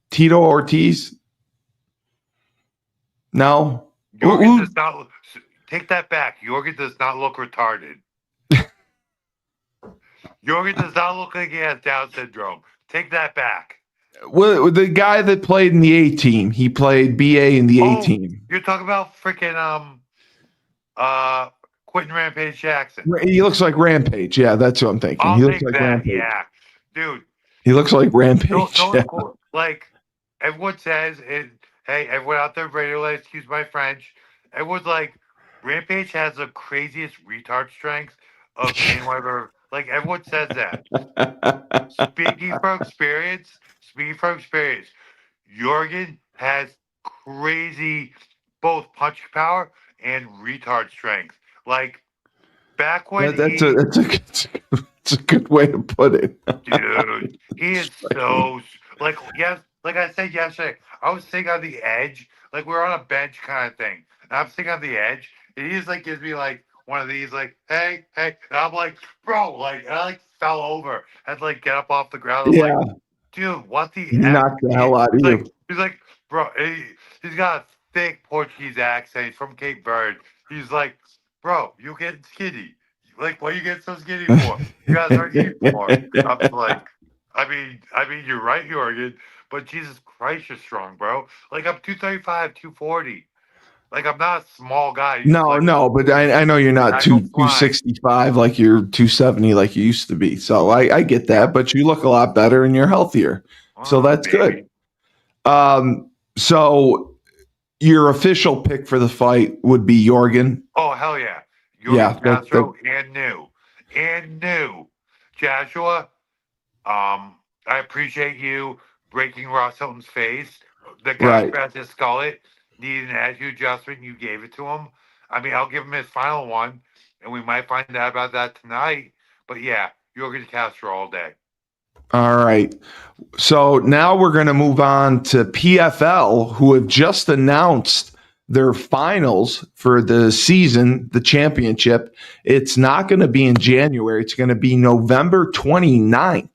A: Tito Ortiz. No.
B: Jorgen does not take that back. Jorgen does not look retarded. Jorgen does not look like he has Down syndrome. Take that back.
A: Well, the guy that played in the A team, he played BA in the A team.
B: You're talking about freaking Quentin Rampage Jackson.
A: He looks like Rampage. Yeah, that's what I'm thinking.
B: I'll
A: He looks
B: take
A: like
B: that.
A: Rampage.
B: Yeah, dude.
A: He looks like Rampage.
B: Like everyone says, hey, everyone out there, radio, excuse my French. Everyone's like, Rampage has the craziest retard strength of anyone ever. Like everyone says that. Speaking from experience, Jorgen has crazy both punch power and retard strength. Like back when
A: That's a good way to put it.
B: dude, he is so like yes, like I said yesterday, I was sitting on the edge, like we're on a bench kind of thing. And I'm sitting on the edge, and he just like gives me like one of these, like, hey, and I'm like, bro, like, and I like fell over. I had to like get up off the ground. I'm like, dude, what the
A: He
B: F?
A: knocked the hell out of you.
B: He's like, bro, he's got a thick Portuguese accent. He's from Cape Verde. He's like, bro, you getting skinny. Like, what are you getting so skinny for? You guys are eating more. I'm like, I mean, you're right, Jorgen, but Jesus Christ, you're strong, bro. Like, I'm 235, 240. Like, I'm not a small guy.
A: No, but I know you're not 265 like you're 270 like you used to be. So I get that, but you look a lot better and you're healthier. So that's good. So your official pick for the fight would be Jorgen.
B: Oh, hell yeah. Jorgen Castro and new. Joshua, I appreciate you breaking Ross Hilton's face. The guy scratched his skullet, needed an attitude adjustment. You gave it to him. I mean, I'll give him his final one, and we might find out about that tonight. But yeah, Jorgen Castro all day.
A: All right. So now we're going to move on to PFL, who have just announced their finals for the season, the championship. It's not going to be in January. It's going to be November 29th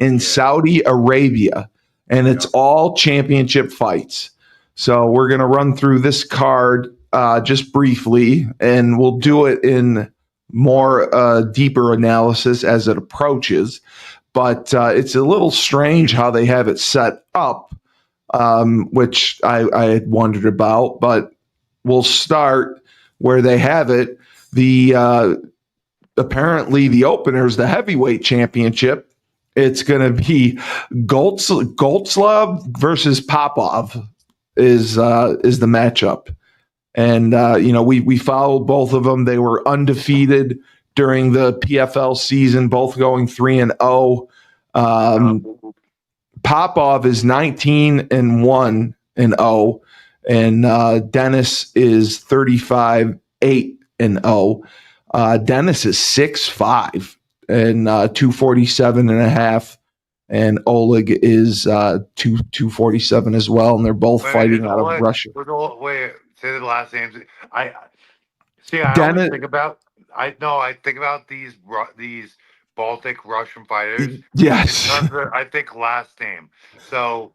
A: in Saudi Arabia. And it's all championship fights. So we're going to run through this card just briefly, and we'll do it in more deeper analysis as it approaches. But it's a little strange how they have it set up, which I had wondered about. But we'll start where they have it. Apparently the openers, the heavyweight championship, it's going to be Goltslav versus Popov is the matchup. And we followed both of them. They were undefeated during the PFL season, both going 3-0. Popov is 19-1-0, and Dennis is 35-8-0. Dennis is 6'5" and 247.5, and Oleg is 247 as well, and they're both fighting out of Russia.
B: Wait, say the last names. I always think about. I think about these Baltic Russian fighters.
A: Yes.
B: I think last name. So,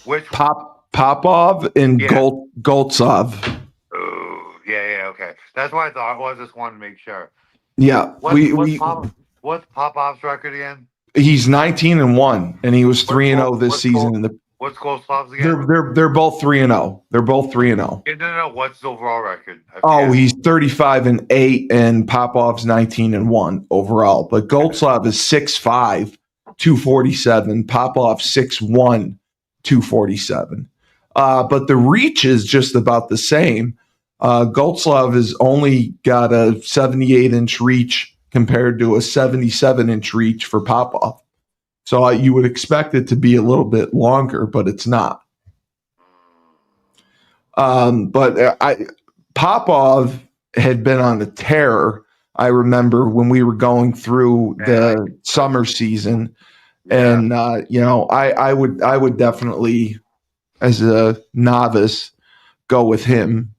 B: which
A: Popov and Goltsov.
B: Oh, yeah, okay. That's what I thought it was. Just wanted to make sure.
A: Yeah,
B: what's Popov's record again?
A: He's 19-1, and he was 3-0 this season.
B: What's Goltslav's again?
A: They're both 3-0. They're both 3-0.
B: No. What's the overall record?
A: He's 35-8, and Popov's 19-1 overall. But Goltslav is 6'5", 247. Popov 6'1", 247. But the reach is just about the same. Goltslav has only got a 78-inch reach compared to a 77-inch reach for Popov. So you would expect it to be a little bit longer, but it's not. Popov had been on a tear. I remember when we were going through the summer season, and I would definitely, as a novice, go with him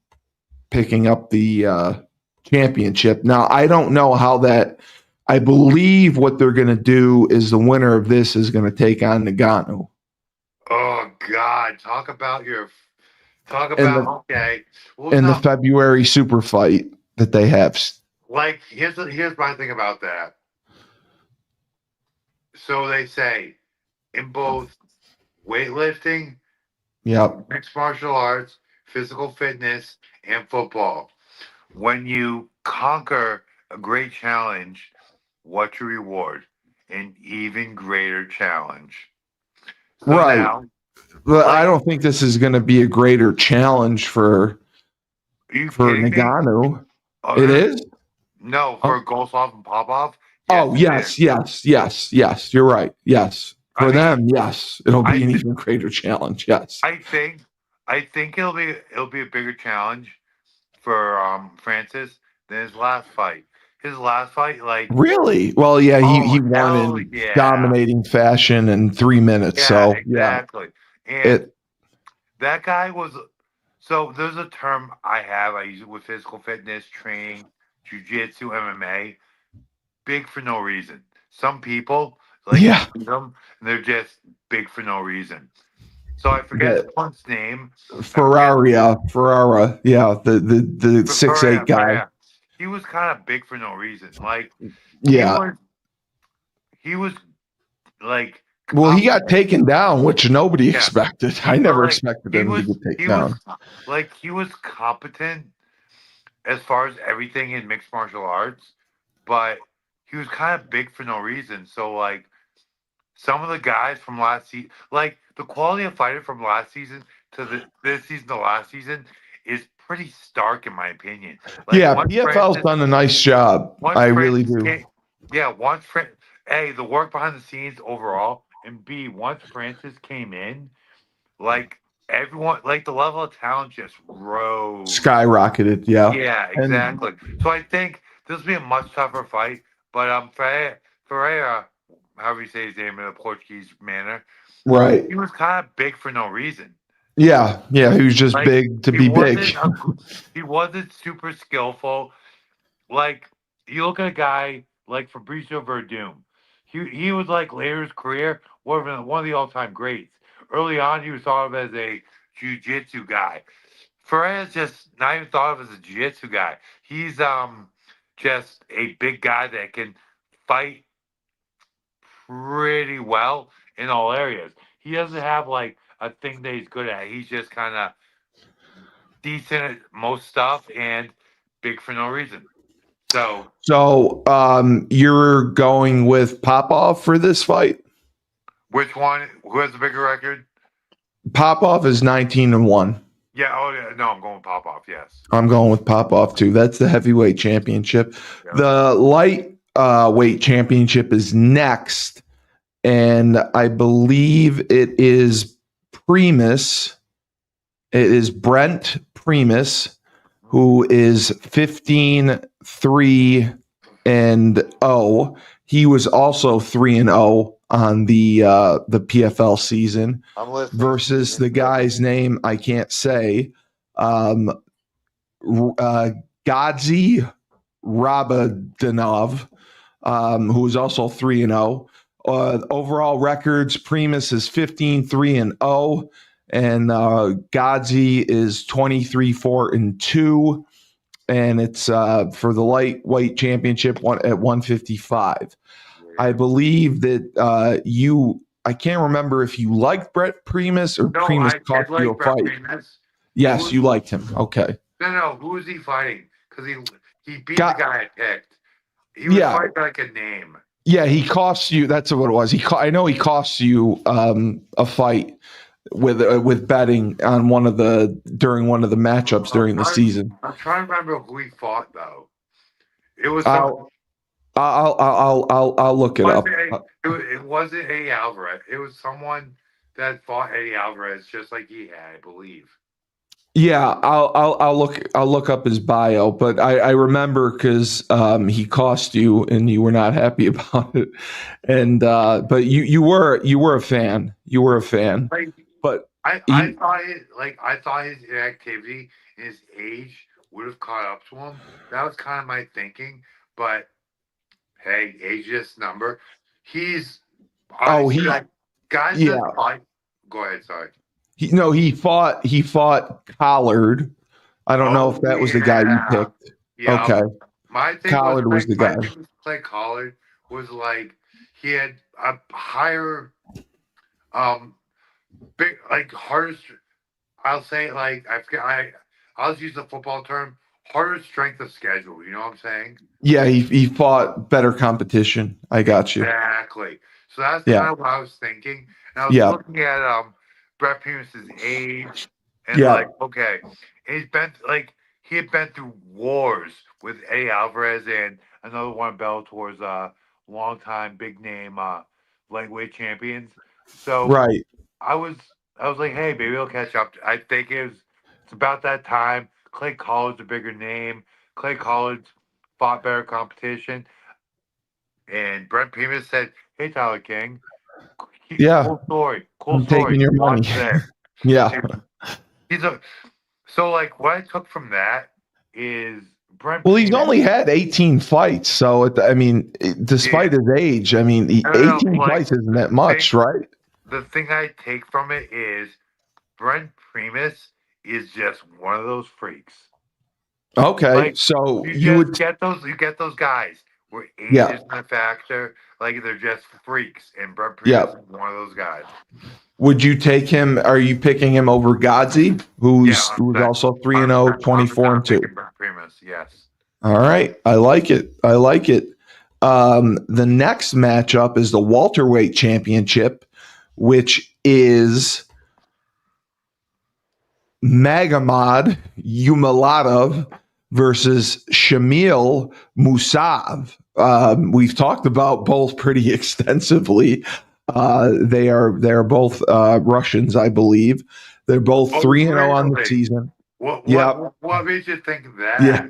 A: picking up the championship. Now I don't know how that. I believe what they're going to do is the winner of this is going to take on Nagano.
B: Oh God! Okay. Well,
A: in the February super fight that they have.
B: Like, here's my thing about that. So they say in both weightlifting, mixed martial arts, physical fitness, and football, when you conquer a great challenge, what's your reward? An even greater challenge. So
A: right.
B: Now,
A: but I don't think this is going to be a greater challenge for Nagano. It is?
B: No, for Goltslav and Popov.
A: Yes, yes. You're right. Yes. For them, yes. It'll be an even greater challenge. Yes.
B: I think it'll be a bigger challenge for Francis than his last fight. His last fight, like,
A: really? Well, yeah, he won in dominating fashion in 3 minutes.
B: Yeah,
A: so
B: exactly. And that guy was. So there's a term I use it with physical fitness, training, jiu-jitsu, MMA. Big for no reason. Some people them, and they're just big for no reason. So I forget his one's name.
A: Ferrara, yeah, the 6'8" guy.
B: He was kind of big for no reason. Like, he was like.
A: Well, he got taken down, which nobody expected. I never expected him to get taken down.
B: He was competent as far as everything in mixed martial arts, but he was kind of big for no reason. So, like, some of the guys from last season, like, the quality of fighter from last season to this season to last season is pretty stark, in my opinion. Like,
A: PFL's done a nice job. I really do.
B: The work behind the scenes overall, and B, once Francis came in, like, everyone, like, the level of talent just rose.
A: Skyrocketed, yeah.
B: Yeah, exactly. So I think this will be a much tougher fight, but Ferreira, however you say his name in a Portuguese manner,
A: right?
B: He was kind of big for no reason.
A: Yeah, he was just big to be big.
B: He wasn't super skillful. Like, you look at a guy like Fabricio Verdum. He was, like, later in his career, one of the all-time greats. Early on, he was thought of as a jiu-jitsu guy. Ferreira's just not even thought of as a jiu-jitsu guy. He's just a big guy that can fight pretty well in all areas. He doesn't have, like, a thing that he's good at. He's just kind of decent at most stuff and big for no reason. So
A: you're going with Popov for this fight?
B: Which one? Who has the bigger record?
A: Popov is 19-1.
B: Yeah. Oh, yeah. No, I'm going with Popov. Yes.
A: I'm going with Popov too. That's the heavyweight championship. Yeah. The light weight championship is next, and I believe it is Primus. It is Brent Primus, who is 15-3-0. He was also 3-0 on the PFL season versus the guy's name I can't say, Gadzi Rabadanov, who is also 3-0. Overall records: Primus is 15-3-0, and Gadzi is 23-4-2. And it's for the lightweight championship at 155. I believe that I can't remember if you liked Brett Primus or Primus cost you a fight. Primus. Yes, you liked him. Okay.
B: No. Who was he fighting? Because he beat the guy I picked. He was fighting like a name.
A: Yeah, he cost you. That's what it was. I know he cost you a fight. with betting on during one of the matchups during the season.
B: I'm trying to remember who he fought though. It was some.
A: I'll look it up.
B: It wasn't Eddie Alvarez. It was someone that fought Eddie Alvarez just like he had, I believe.
A: Yeah, I'll look up his bio, but I remember because he cost you and you were not happy about it, and but you were a fan. You were a fan, but
B: I thought his activity and his age would have caught up to him. That was kind of my thinking, but hey, age just number. He's honestly guys that fight. Go ahead, sorry.
A: He fought Collard. I don't know if that was the guy you picked.
B: Yeah.
A: Okay.
B: My thing
A: Collard was the guy.
B: Clay Collard was like he had a higher, big harder. I'll say I forget. I'll just use the football term harder strength of schedule. You know what I'm saying?
A: Yeah, he fought better competition. I got you.
B: Exactly. So that's kind of what I was thinking. And I was looking at Brett Primus's age and okay, he's been he had been through wars with Eddie Alvarez and another one of Bellator's longtime big name lightweight champions. So I was like, hey, maybe he'll catch up. I think it's about that time. Clay Collard's a bigger name. Clay Collard fought better competition. And Brent Primus said, hey, Tyler King. Cool story.
A: I'm taking your money. Yeah.
B: So what I took from that is Brent.
A: Well, he's only had 18 fights, so despite his age, 18 fights isn't that much, right?
B: The thing I take from it is Brent Primus is just one of those freaks.
A: Okay, so
B: you would get those guys where age isn't a factor, they're just freaks, and Brent Primus is one of those guys.
A: Would you take him? Are you picking him over Godzi, who's also 3-0, 24-2?
B: Brent Primus, yes.
A: All right, I like it. The next matchup is the welterweight championship, which is Magomed Umalatov versus Shamil Musav. We've talked about both pretty extensively. They are both Russians, I believe. They're both 3-0 on the season.
B: What made you think of that?
A: Yeah.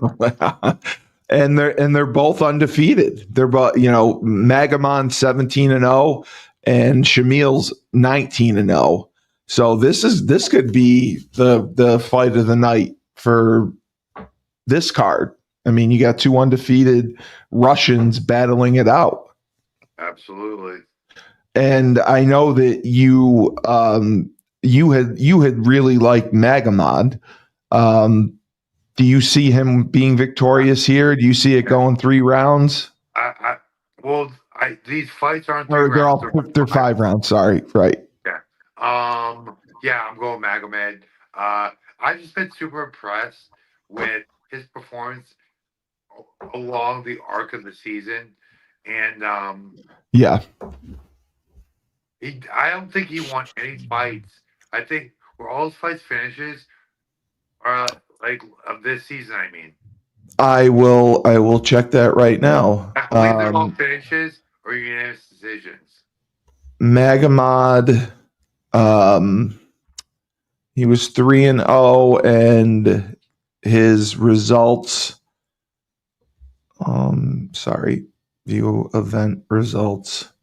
A: and they're both undefeated. They're both, Magomed 17-0 and Shamil's 19-0. So this could be the fight of the night for this card. You got two undefeated Russians battling it out.
B: Absolutely.
A: And I know that you had really liked Magomed. Do you see him being victorious here? Do you see it going 3 rounds?
B: These fights aren't 3 rounds.
A: They're 5 rounds. Sorry, right?
B: Yeah. Yeah, I'm going Magomed. I've just been super impressed with his performance along the arc of the season, and I don't think he won any fights. I think where all his fights finishes are of this season.
A: I will check that right now.
B: I believe they're all finishes or unanimous decisions.
A: Magomed, he was 3-0, and his results. View event results.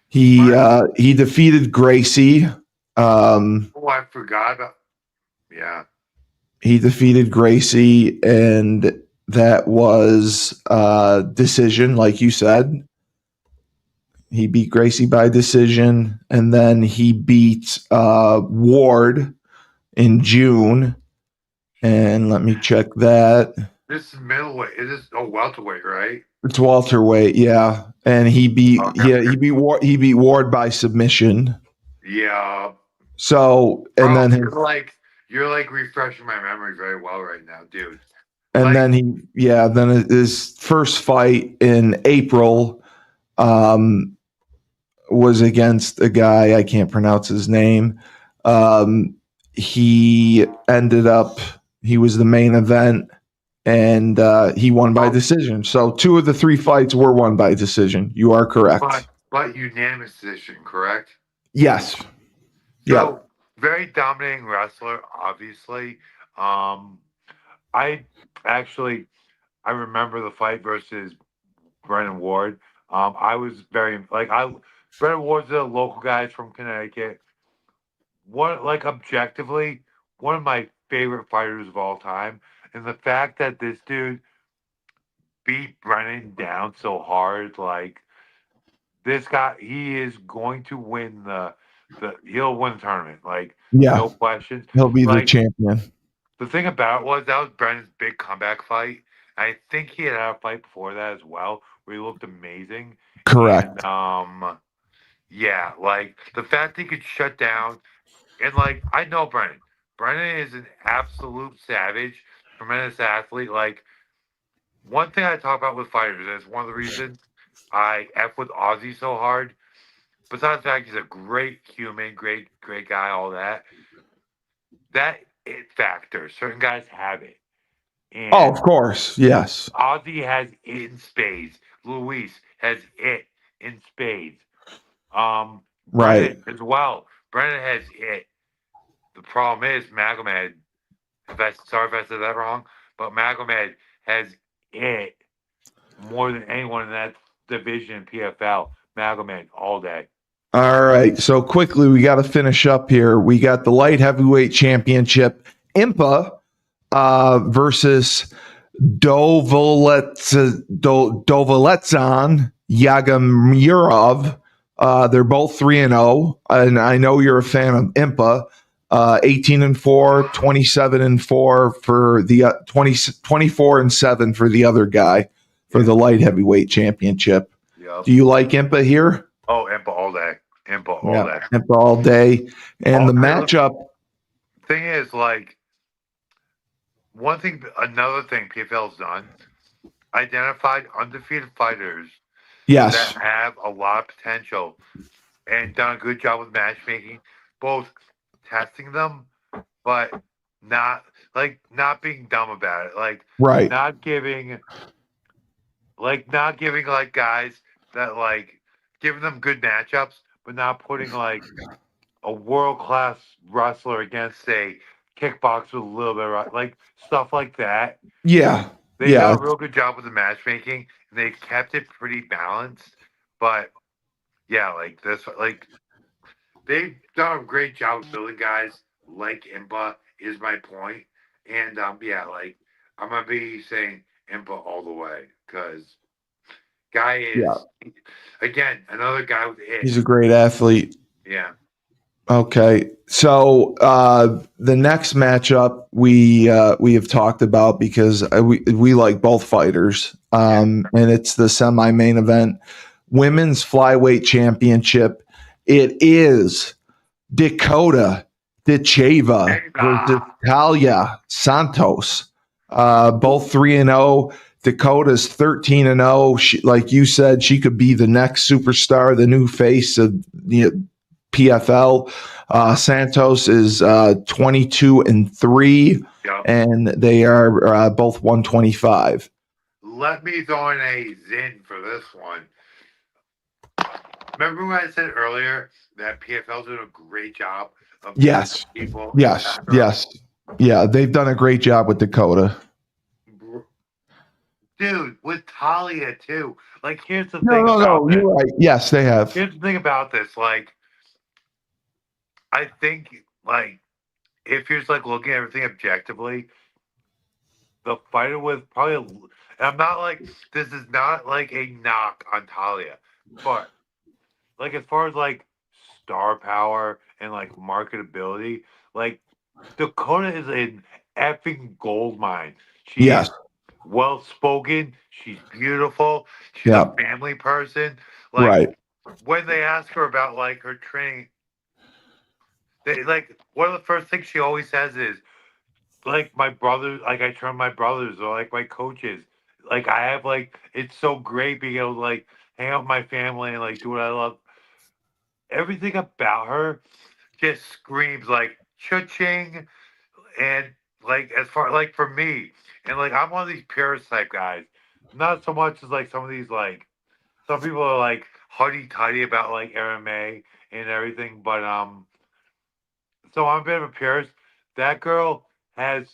A: He defeated Gracie.
B: I forgot about. Yeah.
A: He defeated Gracie, and that was decision, like you said. He beat Gracie by decision, and then he beat Ward in June. And let me check that.
B: This is middleweight. Is this welterweight, right?
A: It's welterweight, yeah. And he beat he beat Ward by submission.
B: Yeah.
A: So then
B: you're refreshing my memory very well right now, dude.
A: And then his first fight in April was against a guy, I can't pronounce his name. Um, he ended up, he was the main event, and he won by decision. So 2 of the 3 fights were won by decision. You are correct.
B: But unanimous decision, correct?
A: Yes. Yep.
B: So very dominating wrestler, obviously. Um, I actually I remember the fight versus Brennan Ward. I was very like I Brennan Ward's a local guy from Connecticut. One like objectively one of my favorite fighters of all time, and the fact that this dude beat Brennan down so hard, like this guy, he is going to win the he'll win the tournament, like
A: Yeah.
B: no questions.
A: He'll be the
B: Like
A: champion.
B: the thing about it was that was Brennan's big comeback fight. I think he had a fight before that as well, where he looked amazing.
A: Correct.
B: And yeah, like the fact he could shut down and like I know Brennan. Brennan is an absolute savage, tremendous athlete. Like one thing I talk about with fighters, and it's one of the reasons I F with Ozzy so hard. Besides the fact he's a great human, great guy, all that. That it factor. Certain guys have it.
A: Oh,
B: And
A: of course. Yes.
B: Ozzy has it in spades. Luis has it in spades.
A: Right.
B: Brennan as well. Brennan has it. The problem is Magomed. Sorry if I said that wrong, but Magomed has it more than anyone in that division in PFL. Magomed all day.
A: All right. So quickly, we got to finish up here. We got the light heavyweight championship, Impa versus Dovaletsán Yagomurov. They're both 3-0, and I know you're a fan of Impa. 18-4, 27-4 for the 24-7 for the other guy for the light heavyweight championship.
B: Yep.
A: Do you like Impa here?
B: Oh, Impa all day. Impa all day.
A: Impa all day. And the matchup.
B: Thing is, like, another thing PFL's done, identified undefeated fighters that have a lot of potential and done a good job with matchmaking, both testing them, but not being dumb about it. Like not giving like guys that like giving them good matchups, but not putting like a world class wrestler against a kickboxer with a little bit of like stuff like that.
A: Yeah.
B: They've done a real good job with the matchmaking and they've kept it pretty balanced. But yeah, like this like they've done a great job building guys like Impa is my point. And yeah, like I'm gonna be saying Impa all the way because guy is again another guy with it.
A: He's a great athlete.
B: Yeah.
A: Okay, so the next matchup we have talked about because we like both fighters, and it's the semi-main event, women's flyweight championship. It is Dakota Decheva versus Talia Santos. Both 3-0. Dakota's 13-0. Like you said, she could be the next superstar, the new face of PFL. Santos is 22-3, and they are both 125.
B: Let me throw in a zin for this one. Remember when I said earlier that PFL's doing a great job of people?
A: Yes. Yeah, they've done a great job with Dakota.
B: Dude, with Talia too. Like, here's the thing.
A: No, you're right. Yes, they have.
B: Here's the thing about this. Like, I think, like, if you're just like looking at everything objectively, the fighter with probably, and I'm not like, this is not like a knock on Talia, but like as far as like star power and like marketability, like Dakota is an effing gold mine. She's well spoken. She's beautiful. She's a family person. Like when they ask her about like her training, they like one of the first things she always says is like my brothers. Like I turn my brothers or like my coaches. Like I have like it's so great being able to like hang out with my family and like do what I love. Everything about her just screams like cha-ching. And like as far like for me, and like I'm one of these purist type guys. Not so much as like some of these like some people are like huddy tidy about like MMA and everything, but so I'm a bit of a purist. That girl has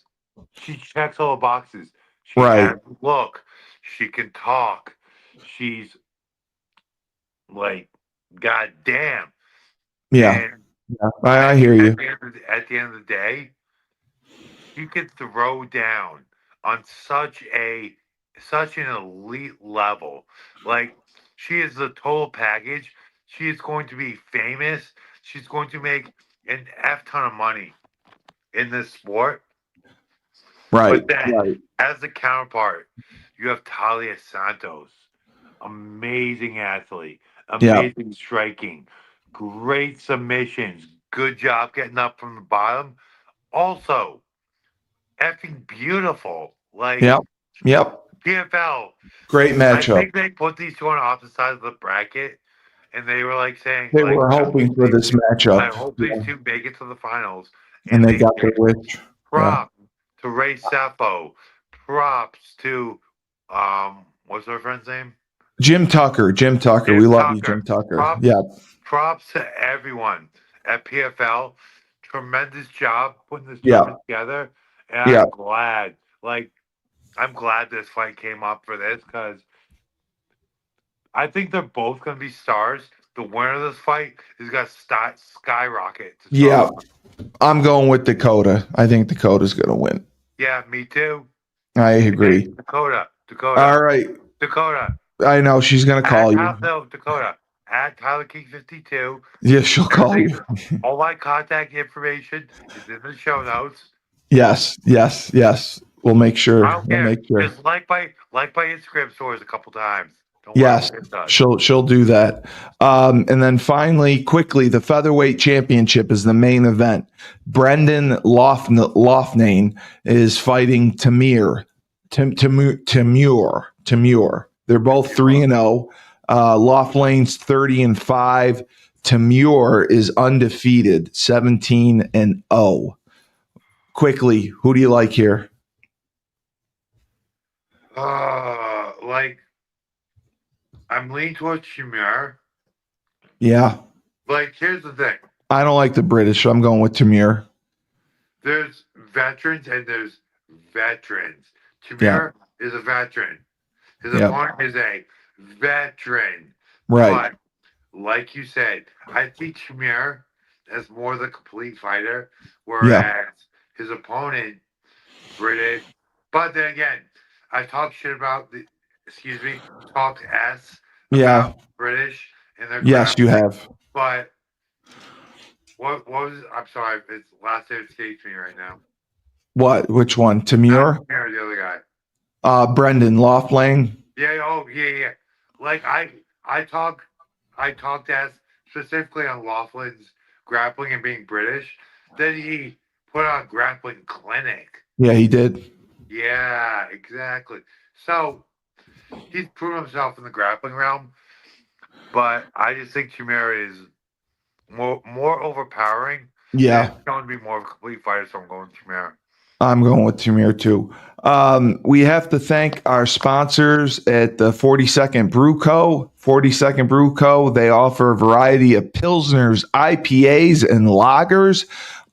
B: she checks all the boxes. She
A: Right.
B: has look, she can talk, she's like goddamn.
A: Yeah.
B: And
A: Yeah. I hear you.
B: at the end of the day, she could throw down on such an elite level. Like she is the total package. She is going to be famous. She's going to make an F ton of money in this sport.
A: Right.
B: But then,
A: Right.
B: as the counterpart, you have Talia Santos, amazing athlete,
A: Yeah.
B: amazing striking, great submissions, good job getting up from the bottom. Also, effing beautiful. Like
A: Yep. Yep.
B: PFL,
A: Great
B: I
A: matchup.
B: think they put these two on opposite sides of the bracket, and they were like saying,
A: They
B: like,
A: were hoping for this
B: I
A: matchup.
B: hope these
A: Yeah.
B: two make it to the finals,
A: And
B: and
A: they
B: they
A: got their
B: did.
A: wish. Yeah.
B: Props to Ray Sappho. Props to what's our friend's name?
A: Jim Tucker. Jim Tucker. We
B: Jim
A: love you, Jim
B: Tucker.
A: Tucker.
B: Props,
A: Yeah.
B: props to everyone at PFL. Tremendous job putting this
A: Yeah.
B: tournament together, and
A: Yeah.
B: I'm glad. Like, I'm glad this fight came up for this because I think they're both going to be stars. The winner of this fight is going to skyrocket to
A: Yeah.
B: stardom.
A: I'm going with Dakota. I think Dakota's going to win.
B: Yeah, me too.
A: I
B: Hey,
A: agree.
B: Dakota.
A: All right.
B: Dakota.
A: I know she's going to call you.
B: No, Dakota. At Tyler King 52.
A: Yeah, she'll call you.
B: All my contact information is in the show notes.
A: Yes. Yes. Yes. We'll make sure.
B: I don't
A: We'll
B: care.
A: make sure.
B: Just like my Instagram stories a couple times. Don't
A: Yes,
B: worry. It does.
A: she'll do that. And then finally, quickly, the featherweight championship is the main event. Brendan Loughnane is fighting Tamir. Tamur. They're both 3-0. Loughnane's 30-5. Tamur is undefeated, 17-0. Quickly, who do you like here?
B: Like I'm leaning towards Schumer.
A: Yeah.
B: Like, here's the thing.
A: I don't like the British, so I'm going with Tamir.
B: There's veterans and there's veterans. Tamir is a veteran. His opponent is a veteran.
A: Right.
B: But like you said, I see Tamir as more the complete fighter, whereas his opponent, British. But then again, I talk shit about talked S about British and their
A: Yes, you have.
B: But what was I'm sorry, its last name escapes me right now.
A: What? Which one? Tamir?
B: Tamir, the other guy.
A: Brendan Loughnane.
B: Yeah. Like I talk as specifically on Laughlin's grappling and being British. Then he put on grappling clinic.
A: Yeah, he did.
B: Yeah, exactly. So he's proven himself in the grappling realm, but I just think Tamir is more overpowering.
A: Yeah.
B: It's going to be more of a complete fighter, so I'm going Tamir.
A: I'm going with Tamir too. We have to thank our sponsors at the 42nd Brew Co. 42nd Brew Co. They offer a variety of Pilsners, IPAs, and lagers.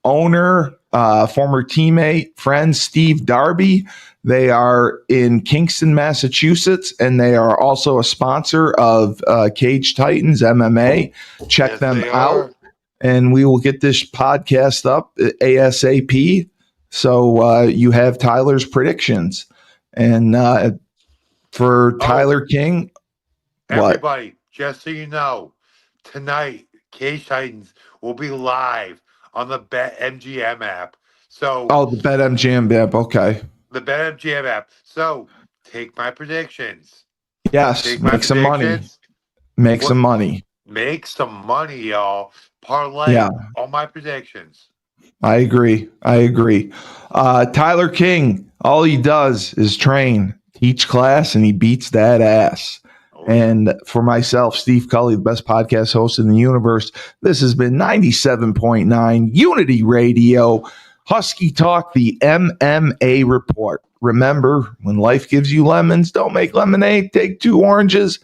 A: Owner, former teammate, friend Steve Darby. They are in Kingston, Massachusetts, and they are also a sponsor of Cage Titans MMA. Check them out, and we will get this podcast up ASAP. So you have Tyler's predictions. And for Tyler King,
B: everybody, just so you know, tonight, Cage Titans will be live on the BetMGM app. So
A: the BetMGM app, okay.
B: The BetMGM app. So take my predictions.
A: Yes, make some money. Make some money.
B: Make some money, y'all. Parlay all my predictions.
A: I agree. Tyler King, all he does is train, teach class, and he beats that ass. And for myself, Steve Cully, the best podcast host in the universe, this has been 97.9 Unity Radio, Husky Talk, the MMA Report. Remember, when life gives you lemons, don't make lemonade, take 2 oranges.